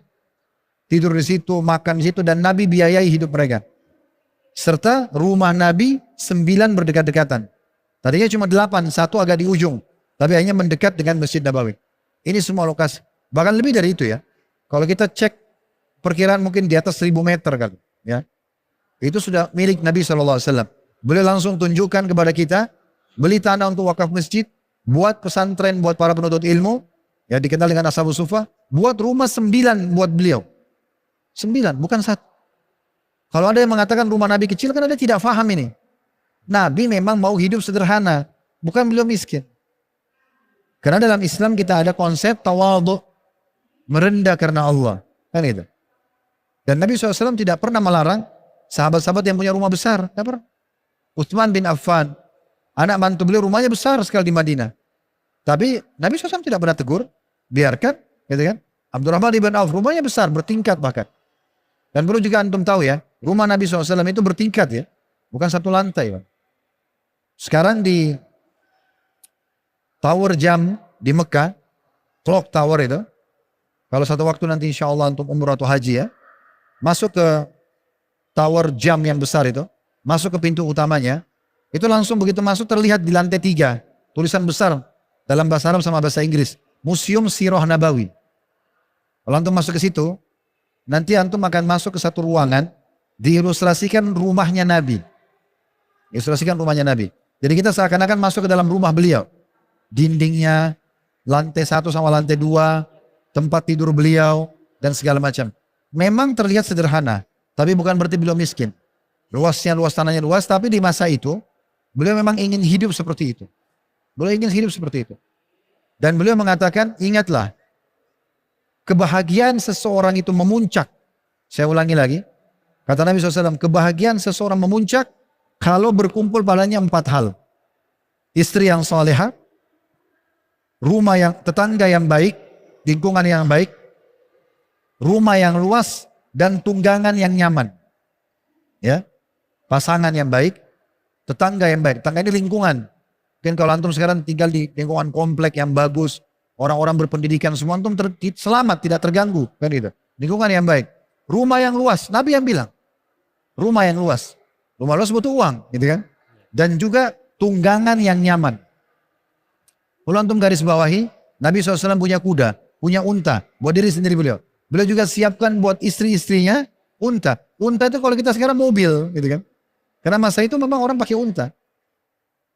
Tidur di situ, makan di situ, dan Nabi biayai hidup mereka. Serta rumah Nabi 9 berdekat-dekatan. Tadinya cuma 8, 1 agak di ujung. Tapi akhirnya mendekat dengan Masjid Nabawi. Ini semua lokasi. Bahkan lebih dari itu ya. Kalau kita cek perkiraan mungkin di atas 1000 meter kali. Ya. Itu sudah milik Nabi SAW. Beliau langsung tunjukkan kepada kita. Beli tanah untuk wakaf masjid. Buat pesantren, buat para penuntut ilmu. Ya, dikenal dengan Ashabus Sufa. Buat rumah 9 buat beliau. 9, bukan 1. Kalau ada yang mengatakan rumah Nabi kecil, kan ada tidak faham ini. Nabi memang mau hidup sederhana. Bukan beliau miskin. Karena dalam Islam kita ada konsep tawadhu, merendah karena Allah. Kan itu. Dan Nabi SAW tidak pernah melarang sahabat-sahabat yang punya rumah besar. Tidak pernah. Utsman bin Affan, anak mantu beliau rumahnya besar sekali di Madinah. Tapi Nabi SAW tidak pernah tegur. Biarkan. Gitu kan. Abdurrahman ibn Auf rumahnya besar, bertingkat bahkan. Dan perlu juga antum tahu ya, rumah Nabi SAW itu bertingkat ya. Bukan 1 lantai. Pak. Sekarang di tower jam di Mekah, clock tower itu, kalau satu waktu nanti insya Allah untuk umrah atau haji ya, masuk ke tower jam yang besar itu, masuk ke pintu utamanya, itu langsung begitu masuk terlihat di lantai 3, tulisan besar dalam bahasa Arab sama bahasa Inggris, Museum Sirah Nabawi. Kalau antum masuk ke situ, nanti antum akan masuk ke satu ruangan, diilustrasikan rumahnya Nabi. Ilustrasikan rumahnya Nabi. Jadi kita seakan-akan masuk ke dalam rumah beliau. Dindingnya, lantai 1 sama lantai 2, tempat tidur beliau, dan segala macam. Memang terlihat sederhana, tapi bukan berarti beliau miskin. Luasnya, luas tanahnya luas, tapi di masa itu, beliau memang ingin hidup seperti itu. Beliau ingin hidup seperti itu. Dan beliau mengatakan, ingatlah, kebahagiaan seseorang itu memuncak. Saya ulangi lagi. Kata Nabi SAW, kebahagiaan seseorang memuncak kalau berkumpul padanya 4 hal. Istri yang salehah, rumah yang tetangga yang baik, lingkungan yang baik, rumah yang luas, dan tunggangan yang nyaman. Ya, pasangan yang baik, tetangga yang baik. Tetangga ini lingkungan. Mungkin kalau antum sekarang tinggal di lingkungan komplek yang bagus, orang-orang berpendidikan semua, antum selamat, tidak terganggu, kan itu. Lingkungan yang baik. Rumah yang luas, Nabi yang bilang. Rumah yang luas. Rumah luas butuh uang, gitu kan. Dan juga tunggangan yang nyaman. Kalau antum garis bawahi, Nabi SAW punya kuda, punya unta, buat diri sendiri beliau. Beliau juga siapkan buat istri-istrinya unta. Unta itu kalau kita sekarang mobil gitu kan. Karena masa itu memang orang pakai unta.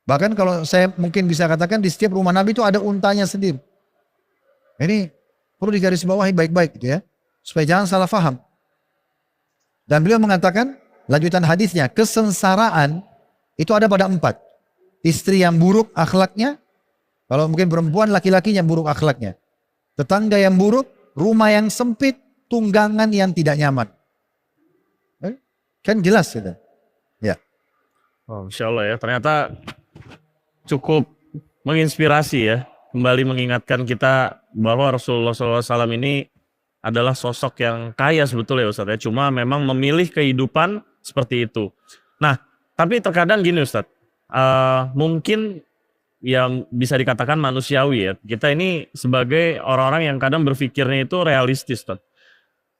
Bahkan kalau saya mungkin bisa katakan di setiap rumah Nabi itu ada untanya sendiri. Ini perlu digarisbawahi baik-baik gitu ya. Supaya jangan salah faham. Dan beliau mengatakan, lanjutan hadisnya, kesengsaraan itu ada pada 4. Istri yang buruk akhlaknya, kalau mungkin perempuan laki-laki yang buruk akhlaknya. Tetangga yang buruk, rumah yang sempit, tunggangan yang tidak nyaman. Kan jelas gitu. Ya. Oh, Insya Allah ya, ternyata cukup menginspirasi ya. Kembali mengingatkan kita bahwa Rasulullah SAW ini adalah sosok yang kaya sebetulnya Ustaz ya. Cuma memang memilih kehidupan seperti itu. Nah, tapi terkadang gini Ustaz, mungkin yang bisa dikatakan manusiawi ya. Kita ini sebagai orang-orang yang kadang berpikirnya itu realistis Ustaz.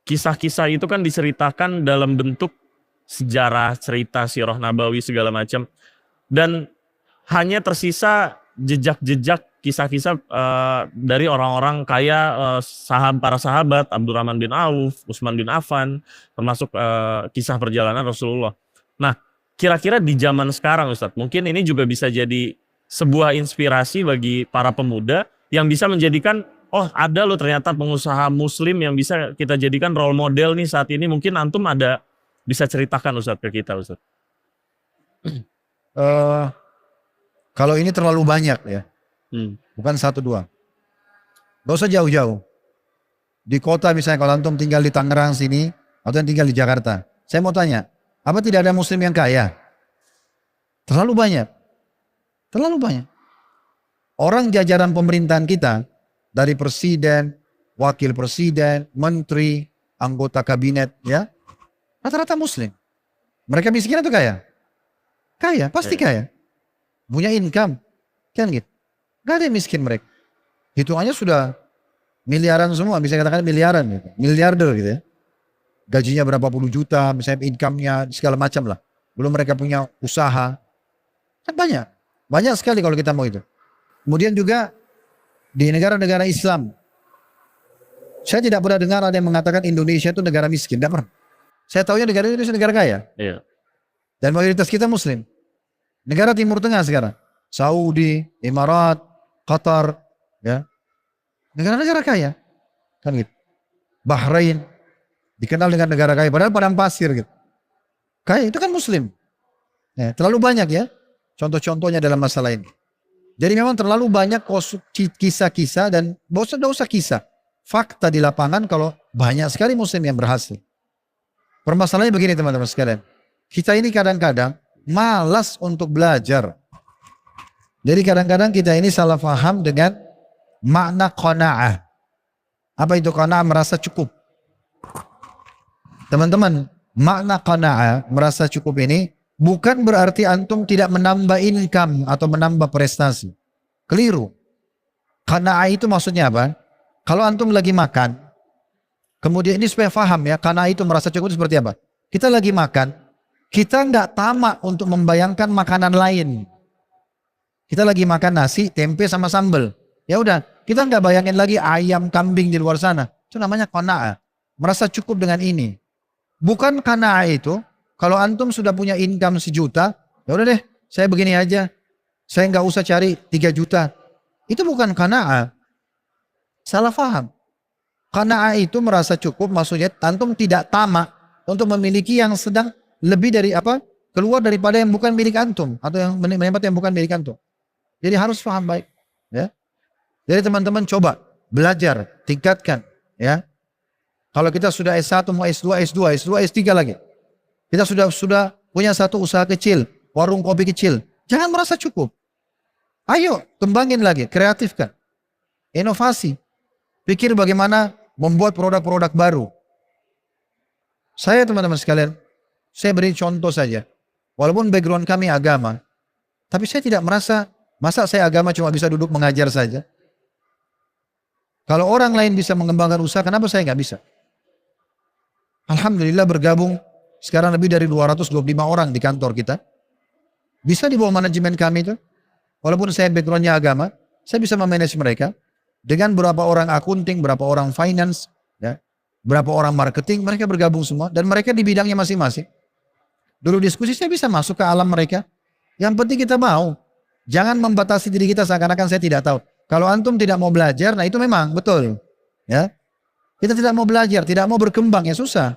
Kisah-kisah itu kan diceritakan dalam bentuk sejarah, cerita, sirah nabawi segala macam. Dan hanya tersisa jejak-jejak kisah-kisah dari orang-orang kaya, para sahabat, Abdurrahman bin Auf, Utsman bin Affan, termasuk kisah perjalanan Rasulullah. Nah, kira-kira di zaman sekarang Ustadz, mungkin ini juga bisa jadi sebuah inspirasi bagi para pemuda yang bisa menjadikan, oh ada loh ternyata pengusaha muslim yang bisa kita jadikan role model nih saat ini. Mungkin antum ada bisa ceritakan Ustadz ke kita Ustadz. Kalau ini terlalu banyak ya. Bukan 1, 2. Gak usah jauh-jauh. Di kota misalnya kalau antum tinggal di Tangerang sini, atau yang tinggal di Jakarta. Saya mau tanya, apa tidak ada muslim yang kaya? Terlalu banyak. Terlalu banyak. Orang jajaran pemerintahan kita, dari presiden, wakil presiden, menteri, anggota kabinet, ya, rata-rata muslim. Mereka miskin atau kaya? Kaya, pasti kaya. Punya income, kan gitu. Gak ada yang miskin mereka. Hitungannya sudah miliaran semua, bisa katakan miliaran gitu. Miliarder gitu ya. Gajinya berapa puluh juta, misalnya income-nya segala macam lah. Belum mereka punya usaha. Kan banyak. Banyak sekali kalau kita mau itu. Kemudian juga di negara-negara Islam. Saya tidak pernah dengar ada yang mengatakan Indonesia itu negara miskin. Tidak pernah. Saya tahunya negara Indonesia negara kaya. Iya. Dan mayoritas kita muslim. Negara Timur Tengah sekarang. Saudi, Emirat, Qatar, ya, negara-negara kaya, kan gitu. Bahrain dikenal dengan negara kaya, padahal padang pasir gitu. Kaya itu kan muslim. Ya, terlalu banyak ya contoh-contohnya dalam masalah ini. Jadi memang terlalu banyak kisah-kisah dan tidak usah kisah. Fakta di lapangan kalau banyak sekali muslim yang berhasil. Permasalahannya begini teman-teman sekalian. Kita ini kadang-kadang malas untuk belajar. Jadi kadang-kadang kita ini salah paham dengan makna qanaah. Apa itu qanaah? Merasa cukup. Teman-teman, makna qanaah, merasa cukup ini bukan berarti antum tidak menambah income atau menambah prestasi. Keliru. Qanaah itu maksudnya apa? Kalau antum lagi makan, kemudian ini supaya paham ya, qanaah itu merasa cukup itu seperti apa? Kita lagi makan, kita nggak tamak untuk membayangkan makanan lain. Kita lagi makan nasi, tempe sama sambal. Ya udah, kita nggak bayangin lagi ayam, kambing di luar sana. Itu namanya qanaah. Merasa cukup dengan ini. Bukan qanaah itu, kalau antum sudah punya income 1 juta, ya udah deh, saya begini aja. Saya nggak usah cari 3 juta. Itu bukan qanaah. Salah paham. Qanaah itu merasa cukup, maksudnya antum tidak tamak untuk memiliki yang sedang lebih dari apa? Keluar daripada yang bukan milik antum atau yang mendapat yang bukan milik antum. Jadi harus paham baik, ya. Jadi teman-teman coba belajar, tingkatkan, ya. Kalau kita sudah S1 mau S2, S3 lagi. Kita sudah punya satu usaha kecil, warung kopi kecil. Jangan merasa cukup. Ayo kembangin lagi, kreatifkan. Inovasi. Pikir bagaimana membuat produk-produk baru. Saya teman-teman sekalian, saya beri contoh saja. Walaupun background kami agama, tapi saya tidak merasa, masa saya agama cuma bisa duduk mengajar saja? Kalau orang lain bisa mengembangkan usaha, kenapa saya nggak bisa? Alhamdulillah bergabung sekarang lebih dari 225 orang di kantor kita. Bisa di bawah manajemen kami itu. Walaupun saya backgroundnya agama, saya bisa memanage mereka. Dengan berapa orang akunting, berapa orang finance. Ya. Berapa orang marketing, mereka bergabung semua. Dan mereka di bidangnya masing-masing. Dulu diskusi saya bisa masuk ke alam mereka. Yang penting kita mau. Jangan membatasi diri kita seakan-akan saya tidak tahu. Kalau antum tidak mau belajar, nah itu memang betul. Ya, kita tidak mau belajar, tidak mau berkembang, ya susah.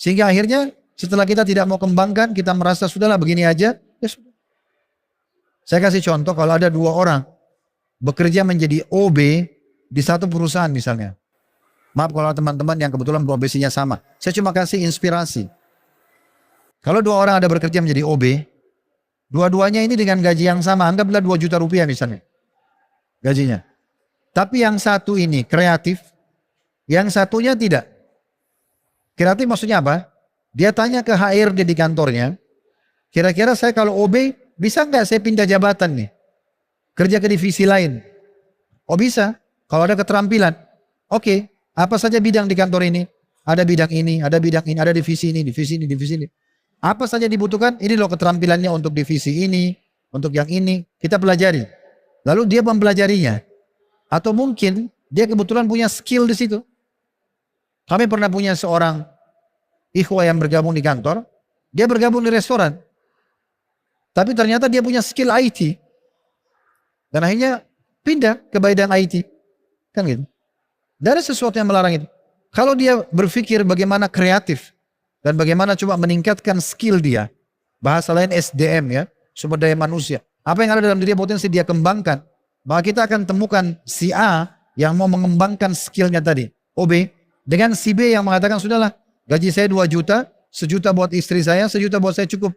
Sehingga akhirnya setelah kita tidak mau kembangkan, kita merasa sudahlah begini aja. Ya sudah. Saya kasih contoh, kalau ada 2 orang bekerja menjadi OB di satu perusahaan misalnya. Maaf kalau teman-teman yang kebetulan profesinya sama. Saya cuma kasih inspirasi. Kalau 2 orang ada bekerja menjadi OB, dua-duanya ini dengan gaji yang sama, anggaplah 2 juta rupiah misalnya. Gajinya. Tapi yang satu ini kreatif, yang satunya tidak. Kreatif maksudnya apa? Dia tanya ke HRD di kantornya, kira-kira saya kalau OB, bisa nggak saya pindah jabatan nih? Kerja ke divisi lain. Oh bisa, kalau ada keterampilan. Oke, apa saja bidang di kantor ini? Ada bidang ini, ada bidang ini, ada divisi ini, divisi ini, divisi ini. Apa saja dibutuhkan? Ini loh keterampilannya untuk divisi ini, untuk yang ini. Kita pelajari. Lalu dia mempelajarinya. Atau mungkin dia kebetulan punya skill di situ. Kami pernah punya seorang ikhwah yang bergabung di kantor. Dia bergabung di restoran. Tapi ternyata dia punya skill IT. Dan akhirnya pindah ke bidang IT. Kan gitu. Tidak ada sesuatu yang melarang itu. Kalau dia berpikir bagaimana kreatif. Dan bagaimana coba meningkatkan skill dia. Bahasa lain SDM ya. Sumber daya manusia. Apa yang ada dalam diri potensi dia kembangkan. Maka kita akan temukan si A yang mau mengembangkan skillnya tadi. OB. Dengan si B yang mengatakan sudahlah. Gaji saya 2 juta. 1 juta buat istri saya. 1 juta buat saya cukup.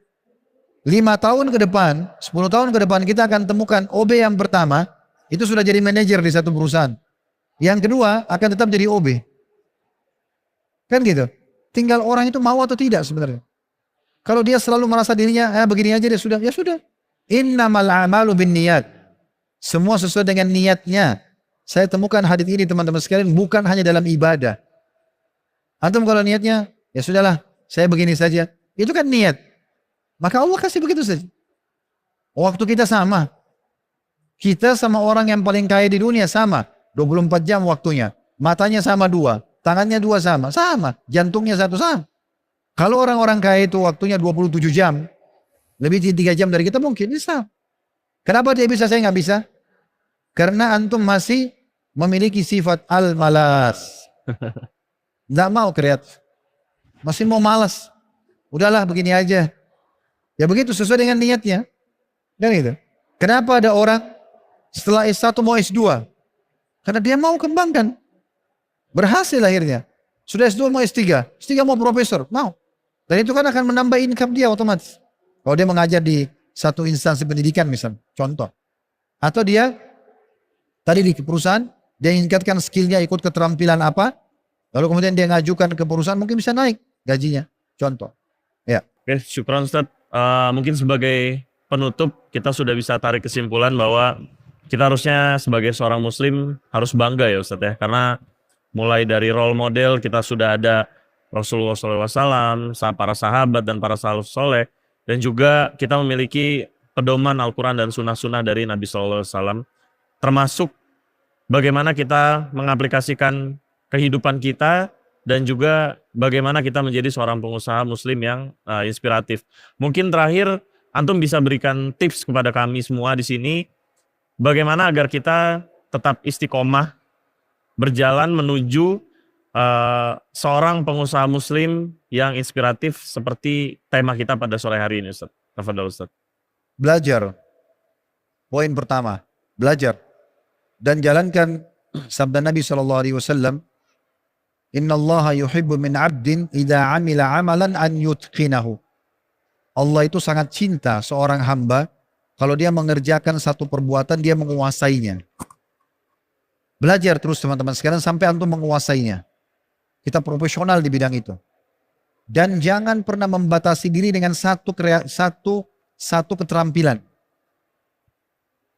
5 tahun ke depan. 10 tahun ke depan kita akan temukan OB yang pertama. Itu sudah jadi manajer di satu perusahaan. Yang kedua akan tetap jadi OB. Kan gitu. Tinggal orang itu mau atau tidak sebenarnya. Kalau dia selalu merasa dirinya begini aja dia sudah. Ya sudah. Innamal a'malu binniyat. Semua sesuai dengan niatnya. Saya temukan hadits ini teman-teman sekalian bukan hanya dalam ibadah. Antum kalau niatnya ya sudahlah, saya begini saja. Itu kan niat. Maka Allah kasih begitu saja. Waktu kita sama. Kita sama orang yang paling kaya di dunia sama. 24 jam waktunya. Matanya sama 2. Tangannya 2 sama. Sama. Jantungnya 1 sama. Kalau orang-orang kaya itu waktunya 27 jam. Lebih 3 jam dari kita mungkin bisa. Kenapa dia bisa, saya nggak bisa? Karena antum masih memiliki sifat al-malas. Nggak mau kreatif. Masih mau malas. Udahlah begini aja. Ya begitu sesuai dengan niatnya. Dan itu. Kenapa ada orang setelah S1 mau S2? Karena dia mau kembangkan. Berhasil akhirnya. Sudah S2 mau S3. S3 mau profesor. Mau. Dan itu kan akan menambah income dia otomatis. Kalau dia mengajar di satu instansi pendidikan misalnya, contoh. Atau dia tadi di perusahaan, dia meningkatkan skillnya ikut keterampilan apa, lalu kemudian dia ngajukan ke perusahaan mungkin bisa naik gajinya, contoh. Ya. Oke, syukran Ustadz. Mungkin sebagai penutup kita sudah bisa tarik kesimpulan bahwa kita harusnya sebagai seorang muslim harus bangga ya Ustadz ya. Karena mulai dari role model kita sudah ada Rasulullah SAW, para sahabat dan para salaf soleh. Dan juga kita memiliki pedoman Al-Quran dan sunnah-sunnah dari Nabi SAW. Termasuk bagaimana kita mengaplikasikan kehidupan kita dan juga bagaimana kita menjadi seorang pengusaha muslim yang inspiratif. Mungkin terakhir, Antum bisa berikan tips kepada kami semua di sini. Bagaimana agar kita tetap istiqomah berjalan menuju seorang pengusaha muslim yang inspiratif seperti tema kita pada sore hari ini, Ustaz. Tafadhol, Ustaz. Belajar. Poin pertama, belajar. Dan jalankan sabda Nabi SAW. Inna Allah yuhibbu min abdin idha amila amalan an yutqinahu. Allah itu sangat cinta seorang hamba kalau dia mengerjakan satu perbuatan dia menguasainya. Belajar terus teman-teman sekalian sampai antum menguasainya. Kita profesional di bidang itu. Dan jangan pernah membatasi diri dengan satu keterampilan.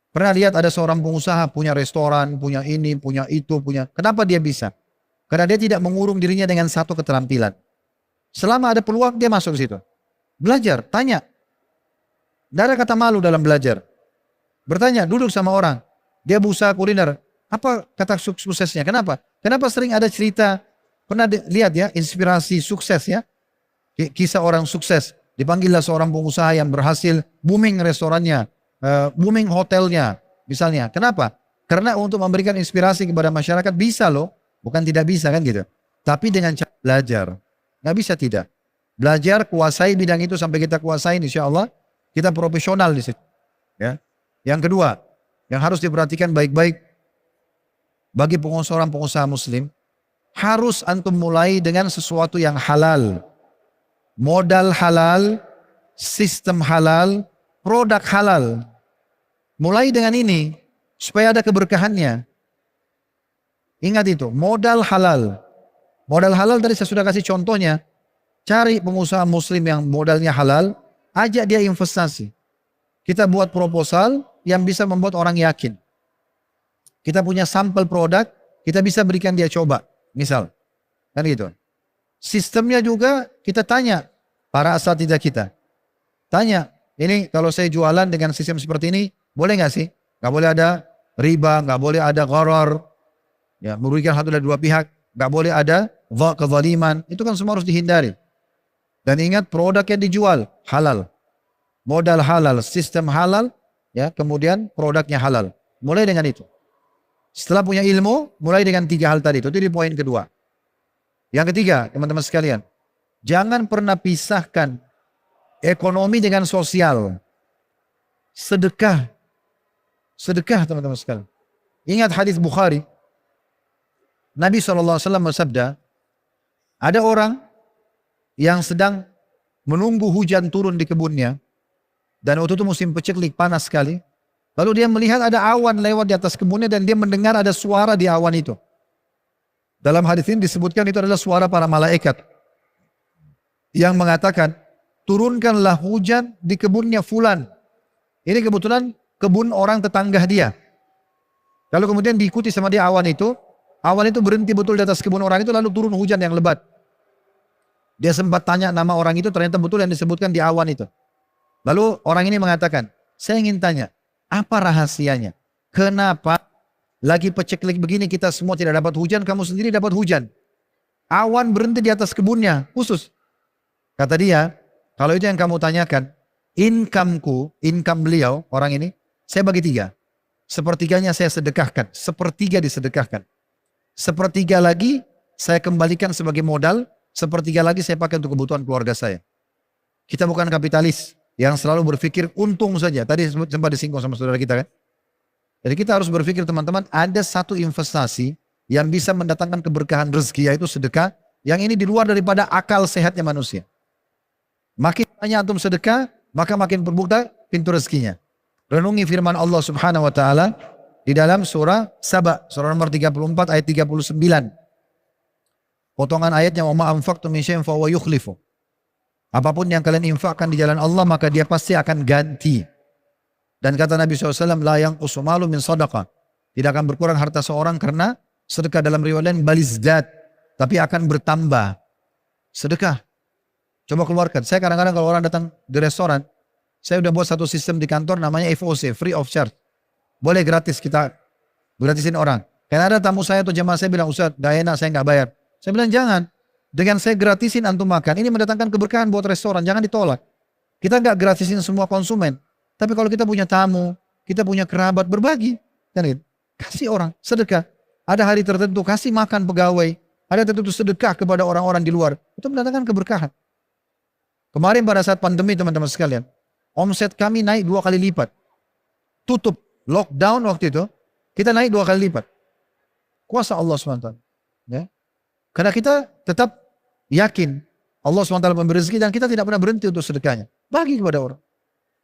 Pernah lihat ada seorang pengusaha punya restoran, punya ini, punya itu, punya. Kenapa dia bisa? Karena dia tidak mengurung dirinya dengan satu keterampilan. Selama ada peluang dia masuk ke situ. Belajar, tanya. Tidak ada kata malu dalam belajar. Bertanya, duduk sama orang. Dia berusaha kuliner. Apa kata suksesnya? Kenapa? Kenapa sering ada cerita Pernah lihat ya inspirasi sukses ya. Kisah orang sukses. Dipanggillah seorang pengusaha yang berhasil booming restorannya, booming hotelnya misalnya. Kenapa? Karena untuk memberikan inspirasi kepada masyarakat bisa loh. Bukan tidak bisa kan gitu. Tapi dengan cara belajar. Nggak bisa tidak. Belajar, kuasai bidang itu sampai kita kuasai, insya Allah kita profesional di situ. Ya. Yang kedua, yang harus diperhatikan baik-baik bagi pengusaha muslim, harus antum mulai dengan sesuatu yang halal. Modal halal, sistem halal, produk halal. Mulai dengan ini, supaya ada keberkahannya. Ingat itu, modal halal. Modal halal tadi saya sudah kasih contohnya. Cari pengusaha muslim yang modalnya halal, ajak dia investasi. Kita buat proposal yang bisa membuat orang yakin. Kita punya sampel produk, kita bisa berikan dia coba. Misal, kan gitu. Sistemnya juga kita tanya para asatidzah kita. Tanya, ini kalau saya jualan dengan sistem seperti ini, boleh nggak sih? Nggak boleh ada riba, nggak boleh ada gharar, ya, merugikan satu dari dua pihak, nggak boleh ada kezaliman. Itu kan semua harus dihindari. Dan ingat produk yang dijual halal, modal halal, sistem halal, ya, kemudian produknya halal. Mulai dengan itu. Setelah punya ilmu, mulai dengan 3 hal tadi. Itu di poin kedua. Yang ketiga, teman-teman sekalian, jangan pernah pisahkan ekonomi dengan sosial. Sedekah, sedekah teman-teman sekalian. Ingat hadis Bukhari, Nabi SAW bersabda, ada orang yang sedang menunggu hujan turun di kebunnya, dan waktu itu musim paceklik panas sekali. Lalu dia melihat ada awan lewat di atas kebunnya dan dia mendengar ada suara di awan itu. Dalam hadis ini disebutkan itu adalah suara para malaikat yang mengatakan, turunkanlah hujan di kebunnya fulan. Ini kebetulan kebun orang tetangga dia. Lalu kemudian diikuti sama dia awan itu berhenti betul di atas kebun orang itu, lalu turun hujan yang lebat. Dia sempat tanya nama orang itu, ternyata betul yang disebutkan di awan itu. Lalu orang ini mengatakan, saya ingin tanya, apa rahasianya? Kenapa lagi paceklik begini kita semua tidak dapat hujan, kamu sendiri dapat hujan? Awan berhenti di atas kebunnya, khusus. Kata dia, kalau itu yang kamu tanyakan, income beliau, orang ini, saya bagi 3. Sepertiganya saya sedekahkan, sepertiga disedekahkan. Sepertiga lagi saya kembalikan sebagai modal, sepertiga lagi saya pakai untuk kebutuhan keluarga saya. Kita bukan kapitalis yang selalu berpikir untung saja. Tadi sempat disinggung sama saudara kita kan. Jadi kita harus berpikir teman-teman, ada satu investasi yang bisa mendatangkan keberkahan rezeki, yaitu sedekah, yang ini di luar daripada akal sehatnya manusia. Makin banyak antum sedekah, maka makin terbuka pintu rezekinya. Renungi firman Allah Subhanahu wa taala di dalam surah Saba, surah nomor 34 ayat 39. Potongan ayatnya, wa ma anfaqtum min syai'in fa huwa yukhlifu. Apapun yang kalian infakkan di jalan Allah, maka dia pasti akan ganti. Dan kata Nabi SAW, la yanqusu malu min sadaqah. Tidak akan berkurang harta seorang karena sedekah, dalam riwayat lain balizdat, tapi akan bertambah. Sedekah. Coba keluarkan. Saya kadang-kadang kalau orang datang di restoran, saya udah buat satu sistem di kantor namanya FOC, free of charge. Boleh gratis, kita gratisin orang. Karena ada tamu saya atau jemaah saya bilang, Ustaz, gak enak, saya gak bayar. Saya bilang, jangan. Dengan saya gratisin antum makan, ini mendatangkan keberkahan buat restoran, jangan ditolak. Kita gak gratisin semua konsumen. Tapi kalau kita punya tamu, kita punya kerabat, berbagi. Kan gitu. Kasih orang, sedekah. Ada hari tertentu, kasih makan pegawai. Ada tertentu sedekah kepada orang-orang di luar. Itu mendatangkan keberkahan. Kemarin pada saat pandemi teman-teman sekalian, omset kami naik 2 kali lipat. Tutup, lockdown waktu itu, kita naik 2 kali lipat. Kuasa Allah SWT. Ya. Karena kita tetap yakin Allah SWT memberi rezeki dan kita tidak pernah berhenti untuk sedekahnya. Bagi kepada orang.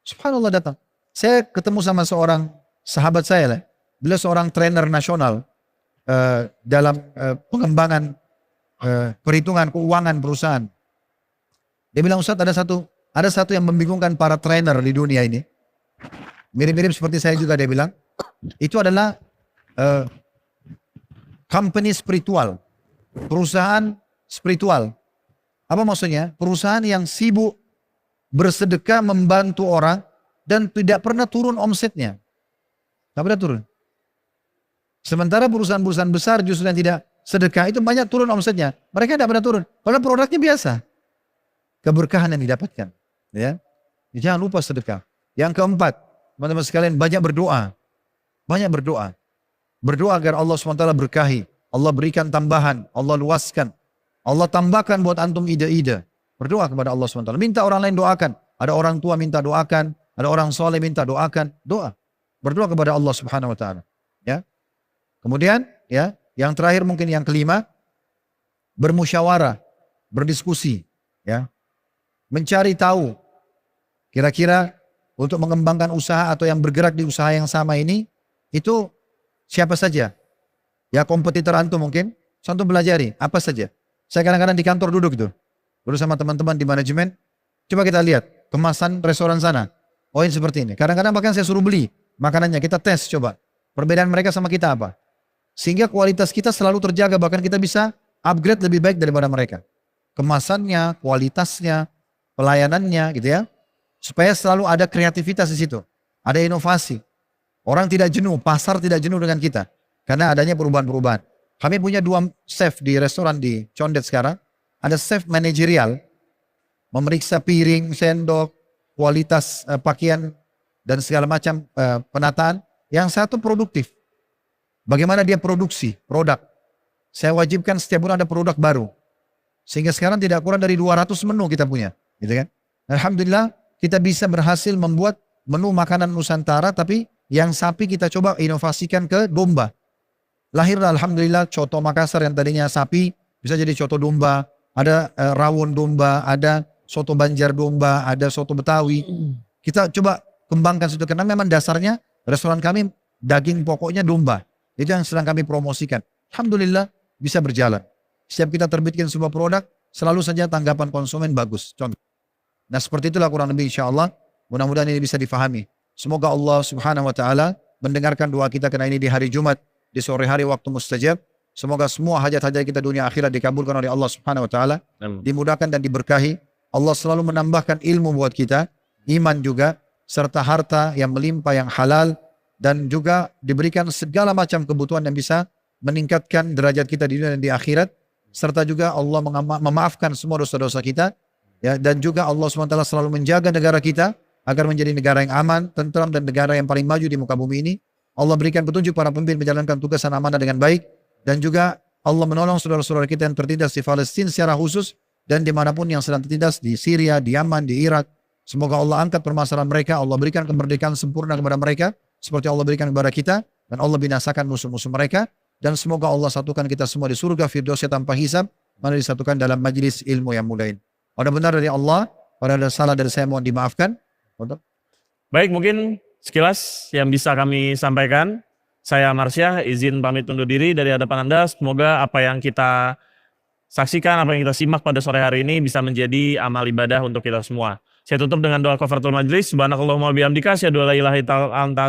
Subhanallah datang. Saya ketemu sama seorang sahabat saya lah. Beliau seorang trainer nasional dalam pengembangan perhitungan keuangan perusahaan. Dia bilang, Ustaz, ada satu yang membingungkan para trainer di dunia ini. Mirip-mirip seperti saya juga, dia bilang. Itu adalah company spiritual. Perusahaan spiritual. Apa maksudnya? Perusahaan yang sibuk bersedekah membantu orang dan tidak pernah turun omsetnya. Tidak pernah turun. Sementara perusahaan-perusahaan besar justru yang tidak sedekah itu banyak turun omsetnya. Mereka tidak pernah turun. Padahal produknya biasa. Keberkahan yang didapatkan. Ya. Jangan lupa sedekah. Yang keempat, teman-teman sekalian, banyak berdoa. Banyak berdoa. Berdoa agar Allah SWT berkahi. Allah berikan tambahan. Allah luaskan. Allah tambahkan buat antum ide-ide. Berdoa kepada Allah SWT. Minta orang lain doakan. Ada orang tua minta doakan. Ada orang soleh minta doakan. Doa. Berdoa kepada Allah Subhanahu Wa Taala. Ya. Kemudian, ya, yang terakhir mungkin yang kelima, bermusyawarah, berdiskusi, ya, mencari tahu. Kira-kira untuk mengembangkan usaha atau yang bergerak di usaha yang sama ini, itu siapa saja? Ya kompetitor antum mungkin, antum belajari apa saja. Saya kadang-kadang di kantor duduk itu, duduk sama teman-teman di manajemen. Coba kita lihat kemasan restoran sana. Oh ini seperti ini. Kadang-kadang bahkan saya suruh beli makanannya, kita tes coba. Perbedaan mereka sama kita apa? Sehingga kualitas kita selalu terjaga, bahkan kita bisa upgrade lebih baik daripada mereka. Kemasannya, kualitasnya, pelayanannya gitu ya. Supaya selalu ada kreativitas di situ. Ada inovasi. Orang tidak jenuh, pasar tidak jenuh dengan kita. Karena adanya perubahan-perubahan. Kami punya 2 chef di restoran di Condet sekarang. Ada chef manajerial, memeriksa piring, sendok, kualitas pakaian, dan segala macam penataan. Yang satu produktif. Bagaimana dia produksi produk. Saya wajibkan setiap bulan ada produk baru. Sehingga sekarang tidak kurang dari 200 menu kita punya. Gitu kan? Alhamdulillah kita bisa berhasil membuat menu makanan Nusantara, tapi yang sapi kita coba inovasikan ke domba. Lahirlah alhamdulillah coto Makassar yang tadinya sapi bisa jadi coto domba. Ada rawon domba, ada soto Banjar domba, ada soto Betawi. Kita coba kembangkan situ karena memang dasarnya restoran kami daging pokoknya domba. Itu yang sedang kami promosikan. Alhamdulillah bisa berjalan. Setiap kita terbitkan sebuah produk, selalu saja tanggapan konsumen bagus. Contoh. Nah seperti itulah kurang lebih insya Allah. Mudah-mudahan ini bisa difahami. Semoga Allah Subhanahu Wa Taala mendengarkan doa kita karena ini di hari Jumat, di sore hari waktu mustajab. Semoga semua hajat-hajat kita dunia akhirat dikabulkan oleh Allah Subhanahu Wa Taala, dimudahkan dan diberkahi. Allah selalu menambahkan ilmu buat kita, iman juga, serta harta yang melimpah yang halal, dan juga diberikan segala macam kebutuhan yang bisa meningkatkan derajat kita di dunia dan di akhirat, serta juga Allah memaafkan semua dosa-dosa kita. Ya, dan juga Allah SWT selalu menjaga negara kita agar menjadi negara yang aman, tentram, dan negara yang paling maju di muka bumi ini. Allah berikan petunjuk para pemimpin menjalankan tugas dan amanah dengan baik, dan juga Allah menolong saudara-saudara kita yang tertindas di Palestina secara khusus dan dimanapun yang sedang tertindas di Syria, di Yaman, di Irak. Semoga Allah angkat permasalahan mereka, Allah berikan kemerdekaan sempurna kepada mereka seperti Allah berikan kepada kita, dan Allah binasakan musuh-musuh mereka, dan semoga Allah satukan kita semua di surga Firdausnya tanpa hisab, mana disatukan dalam majlis ilmu yang mulia ini. Ada benar dari Allah, pada ada salah dari saya mohon dimaafkan. Baik, mungkin sekilas yang bisa kami sampaikan. Saya Marsyah, izin pamit undur diri dari hadapan Anda. Semoga apa yang kita saksikan, apa yang kita simak pada sore hari ini bisa menjadi amal ibadah untuk kita semua. Saya tutup dengan doa kafaratul majlis. Subhanakallahumma bihamdika, asyhadu an la ilaha illa anta